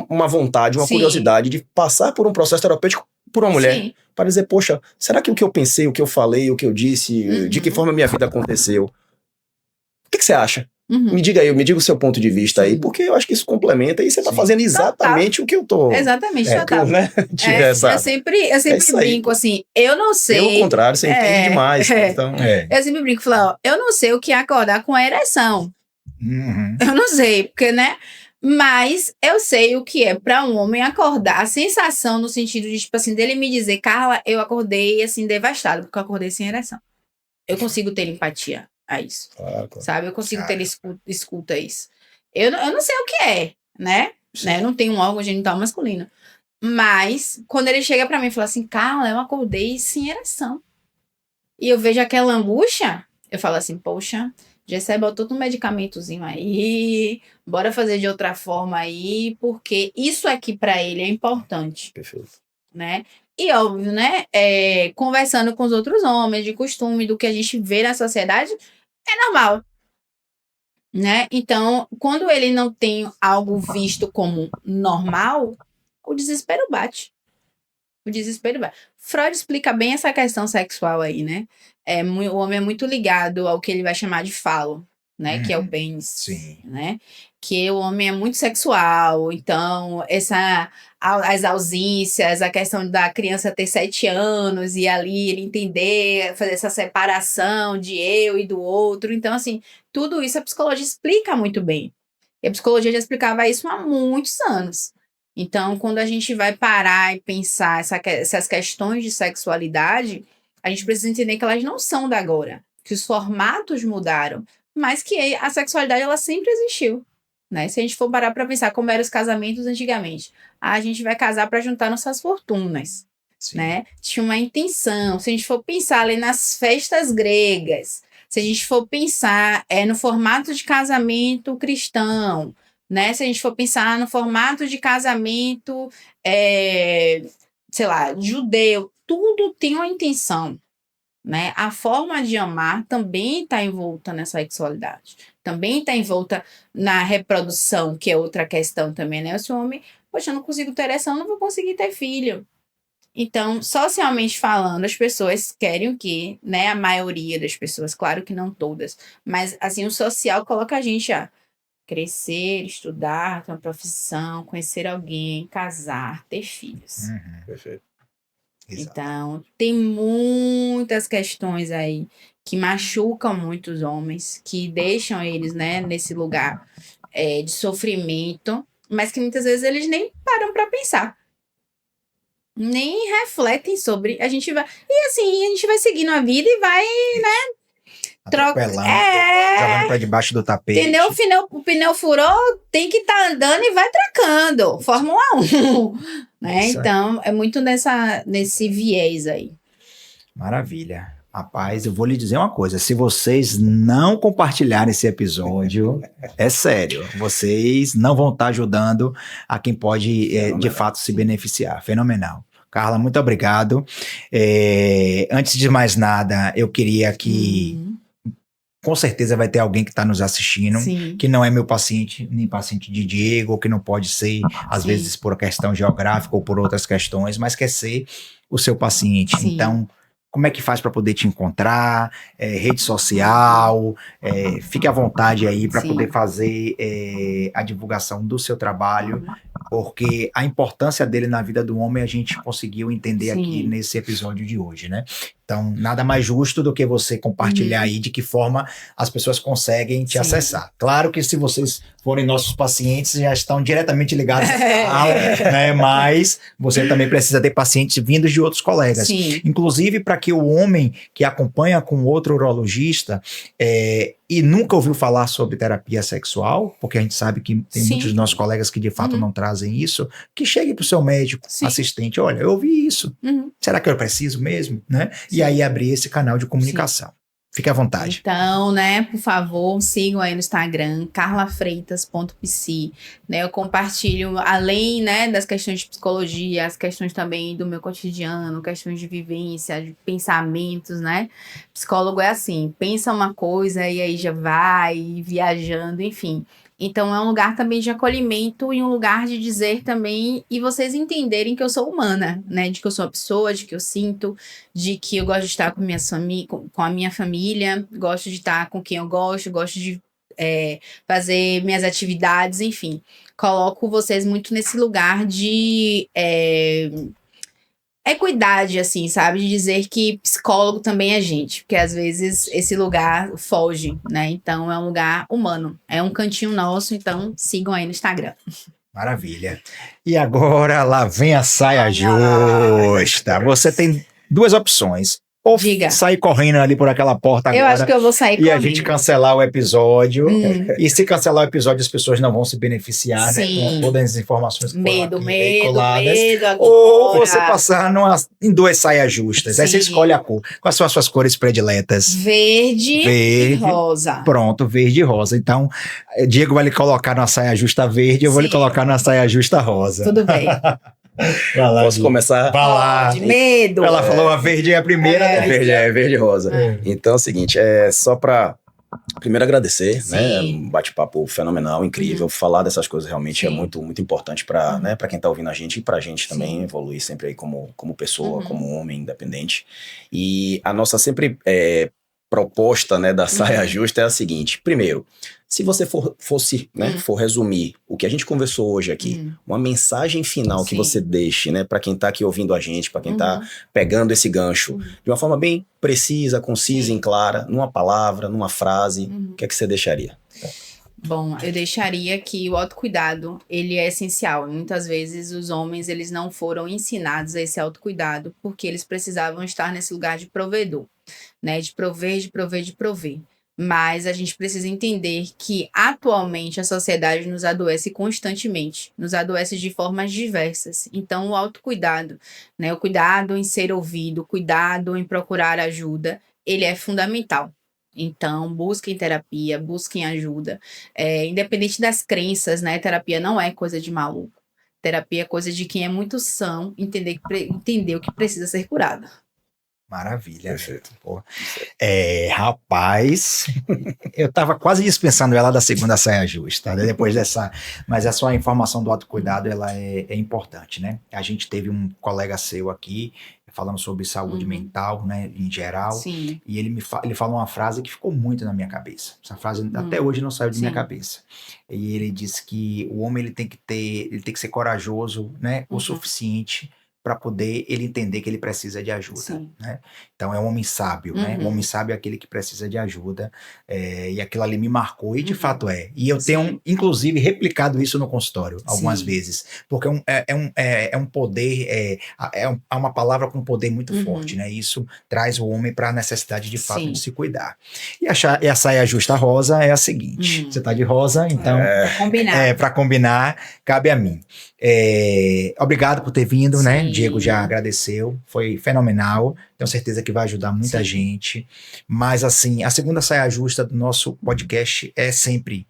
uma vontade, uma curiosidade de passar por um processo terapêutico por uma mulher. Para dizer, poxa, será que o que eu pensei, o que eu falei, o que eu disse, de que forma a minha vida aconteceu? O que você acha? Me diga aí, me diga o seu ponto de vista aí, porque eu acho que isso complementa e você tá fazendo exatamente o que eu tô... Exatamente, eu sempre brinco assim, eu não sei... Pelo contrário, você entende demais. Então, Eu sempre brinco, falo, eu não sei o que é acordar com a ereção. Eu não sei, porque, né? Mas eu sei o que é para um homem acordar, a sensação no sentido de, tipo assim, dele me dizer, Carla, eu acordei, assim, devastado, porque eu acordei sem ereção. Eu consigo ter empatia a isso, sabe? Eu consigo ter escuta a isso. Eu não sei o que é, né? Eu não tenho um órgão genital masculino. Mas, quando ele chega pra mim e fala assim, Carla, eu acordei sem ereção. E eu vejo aquela angústia, eu falo assim, poxa, Gessé botou um medicamentozinho aí, bora fazer de outra forma aí, porque isso aqui pra ele é importante. Perfeito. Né? E óbvio, né? Conversando com os outros homens, de costume, do que a gente vê na sociedade, é normal. Né? Então, quando ele não tem algo visto como normal, o desespero bate. O desespero bate. Freud explica bem essa questão sexual aí, né? O homem é muito ligado ao que ele vai chamar de falo, né? Que é o pênis. Sim. Né? Que o homem é muito sexual, então as ausências, a questão da criança ter 7 anos e ali ele entender, fazer essa separação de eu e do outro. Então, assim, tudo isso a psicologia explica muito bem. E a psicologia já explicava isso há muitos anos. Então, quando a gente vai parar e pensar essas questões de sexualidade, a gente precisa entender que elas não são da agora, que os formatos mudaram, mas que a sexualidade ela sempre existiu. Né? Se a gente for parar para pensar como eram os casamentos antigamente, a gente vai casar para juntar nossas fortunas. Né? Tinha uma intenção. Se a gente for pensar ali nas festas gregas, se a gente for pensar no formato de casamento cristão, né? Se a gente for pensar no formato de casamento, sei lá, judeu, tudo tem uma intenção. Né? A forma de amar também está envolta nessa sexualidade. Também está envolta na reprodução, que é outra questão também, né? Se o homem, poxa, eu não consigo ter ereção, não vou conseguir ter filho. Então, socialmente falando, as pessoas querem o quê? Né? A maioria das pessoas, claro que não todas, mas assim, o social coloca a gente a crescer, estudar, ter uma profissão, conhecer alguém, casar, ter filhos. Perfeito. Então, tem muitas questões aí que machucam muito os homens, que deixam eles, né, nesse lugar de sofrimento, mas que muitas vezes eles nem param para pensar. Nem refletem sobre. A gente vai. E assim, a gente vai seguindo a vida e vai, né? Jogando pra debaixo do tapete. Entendeu? O pneu furou, tem que estar andando e vai tracando. Fórmula 1. Né? Então, é muito nesse viés aí. Maravilha. Rapaz, eu vou lhe dizer uma coisa. Se vocês não compartilharem esse episódio, é sério. Vocês não vão estar ajudando a quem pode, de fato, se beneficiar. Fenomenal. Carla, muito obrigado. Antes de mais nada, eu queria que... Com certeza vai ter alguém que está nos assistindo, Sim. que não é meu paciente, nem paciente de Diego, ou que não pode ser, às vezes, por questão geográfica ou por outras questões, mas quer ser o seu paciente. Sim. Então, como é que faz para poder te encontrar? Rede social, fique à vontade aí para poder fazer a divulgação do seu trabalho, porque a importância dele na vida do homem a gente conseguiu entender aqui nesse episódio de hoje, né? Então, nada mais justo do que você compartilhar aí de que forma as pessoas conseguem te acessar. Claro que se vocês forem nossos pacientes, já estão diretamente ligados à sala, né? Mas você também precisa ter pacientes vindos de outros colegas. Sim. Inclusive, para que o homem que acompanha com outro urologista e nunca ouviu falar sobre terapia sexual, porque a gente sabe que tem muitos dos nossos colegas que de fato não trazem isso, que chegue para o seu médico, assistente, olha, eu ouvi isso, será que eu preciso mesmo? Né? E aí abrir esse canal de comunicação. Fique à vontade. Então, né, por favor, sigam aí no Instagram, carlafreitas.psi, né, eu compartilho, além, né, das questões de psicologia, as questões também do meu cotidiano, questões de vivência, de pensamentos, né, psicólogo é assim, pensa uma coisa e aí já vai viajando, enfim. Então, é um lugar também de acolhimento e um lugar de dizer também e vocês entenderem que eu sou humana, né? De que eu sou uma pessoa, de que eu sinto, de que eu gosto de estar com a minha família, gosto de estar com quem eu gosto de fazer minhas atividades, enfim. Coloco vocês muito nesse lugar de equidade, assim, sabe? De dizer que psicólogo também é gente, porque às vezes esse lugar foge, né? Então é um lugar humano, é um cantinho nosso, então sigam aí no Instagram. Maravilha. E agora lá vem a saia justa. Você tem duas opções. Ou Diga. sair correndo ali por aquela porta agora. Eu acho que eu vou sair E correndo. a gente cancelar o episódio. E se cancelar o episódio, as pessoas não vão se beneficiar, né? Com todas as informações que Medo agora. Ou você passar em duas saias justas. Aí você Sim. escolhe a cor. Quais são as suas cores prediletas? Verde e rosa. Pronto, verde e rosa. Então, Diego vai lhe colocar na saia justa verde, eu vou lhe colocar na saia justa rosa. Tudo bem. Vai lá, Posso começar? Vai lá. De medo. Ela falou a verde é a primeira, né? Verde e rosa. Então é o seguinte, só para primeiro agradecer, né? Um bate-papo fenomenal, incrível. Falar dessas coisas realmente é muito, muito importante para, né, para quem tá ouvindo a gente e pra gente também evoluir sempre aí como pessoa, como homem independente. E a nossa sempre proposta, né, da saia justa é a seguinte: primeiro, se você for resumir o que a gente conversou hoje aqui, uma mensagem final que você deixe, né, para quem tá aqui ouvindo a gente, para quem tá pegando esse gancho, de uma forma bem precisa, concisa e clara, numa palavra, numa frase, o que é que você deixaria? Bom, eu deixaria que o autocuidado, ele é essencial. Muitas vezes os homens, eles não foram ensinados a esse autocuidado porque eles precisavam estar nesse lugar de provedor, né? De prover. Mas a gente precisa entender que atualmente a sociedade nos adoece constantemente, nos adoece de formas diversas. Então o autocuidado, né? O cuidado em ser ouvido, o cuidado em procurar ajuda, ele é fundamental. Então, busquem terapia, busquem ajuda. Independente das crenças, né? Terapia não é coisa de maluco. Terapia é coisa de quem é muito são, entender o que precisa ser curado. Maravilha. Perfeito. Rapaz, eu tava quase dispensando ela da segunda saia justa, né? Depois dessa, mas a sua informação do autocuidado, ela é importante, né? A gente teve um colega seu aqui falando sobre saúde mental, né, em geral. Sim. E ele falou uma frase que ficou muito na minha cabeça. Essa frase até hoje não saiu de minha cabeça. E ele disse que o homem ele tem que ser corajoso, né, o suficiente para poder ele entender que ele precisa de ajuda, né? Então é um homem sábio, né? Um homem sábio é aquele que precisa de ajuda, e aquilo ali me marcou, e de fato é. E eu tenho, inclusive, replicado isso no consultório algumas vezes, porque é um poder, é uma palavra com poder muito forte, né? Isso traz o homem para a necessidade de fato de se cuidar. E a saia justa rosa é a seguinte: você tá de rosa, então para combinar, cabe a mim. Obrigado por ter vindo, né? Diego já agradeceu, foi fenomenal, tenho certeza que vai ajudar muita gente, mas assim, a segunda saia justa do nosso podcast é sempre: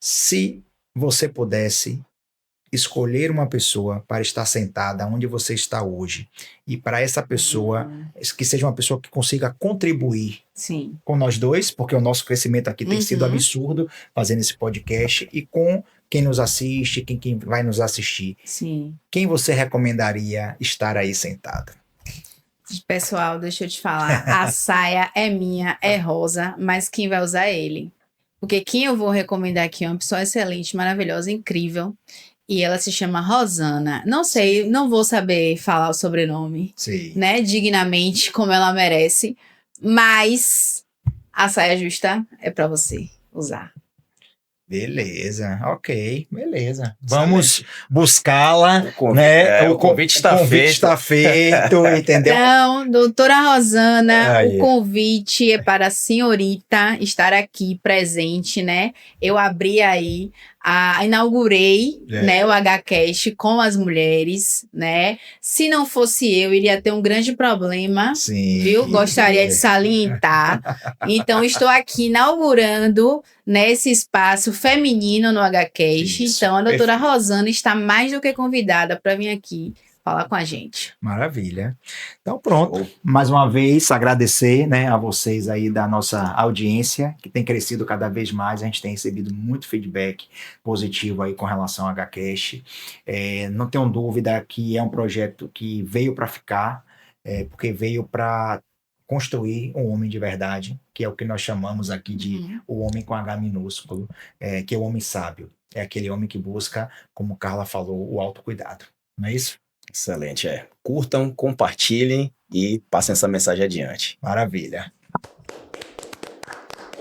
se você pudesse escolher uma pessoa para estar sentada onde você está hoje, e para essa pessoa, que seja uma pessoa que consiga contribuir com nós dois, porque o nosso crescimento aqui tem sido absurdo fazendo esse podcast, e com quem nos assiste, quem vai nos assistir. Quem você recomendaria estar aí sentado? Pessoal, deixa eu te falar, a saia é minha, é rosa, mas quem vai usar é ele. Porque quem eu vou recomendar aqui é uma pessoa excelente, maravilhosa, incrível. E ela se chama Rosana. Não sei, não vou saber falar o sobrenome, né? Dignamente, como ela merece. Mas a saia justa é para você usar. Beleza, ok, beleza. Vamos buscá-la, né? O convite está feito, entendeu? Então, doutora Rosana, o convite é para a senhorita estar aqui presente, né? Eu abri aí, inaugurei, né, o HCast com as mulheres, né? Se não fosse eu, iria ter um grande problema, viu? Gostaria de salientar. Então, estou aqui inaugurando, né, esse espaço feminino no HCast. Então, a doutora Rosana está mais do que convidada para vir aqui falar com a gente. Maravilha. Então pronto, mais uma vez agradecer, né, a vocês aí da nossa audiência, que tem crescido cada vez mais, a gente tem recebido muito feedback positivo aí com relação ao HCast. Não tenho dúvida que é um projeto que veio para ficar, porque veio para construir um homem de verdade, que é o que nós chamamos aqui de o homem com H minúsculo, que é o homem sábio. É aquele homem que busca, como Carla falou, o autocuidado. Não é isso? Excelente, Curtam, compartilhem e passem essa mensagem adiante. Maravilha.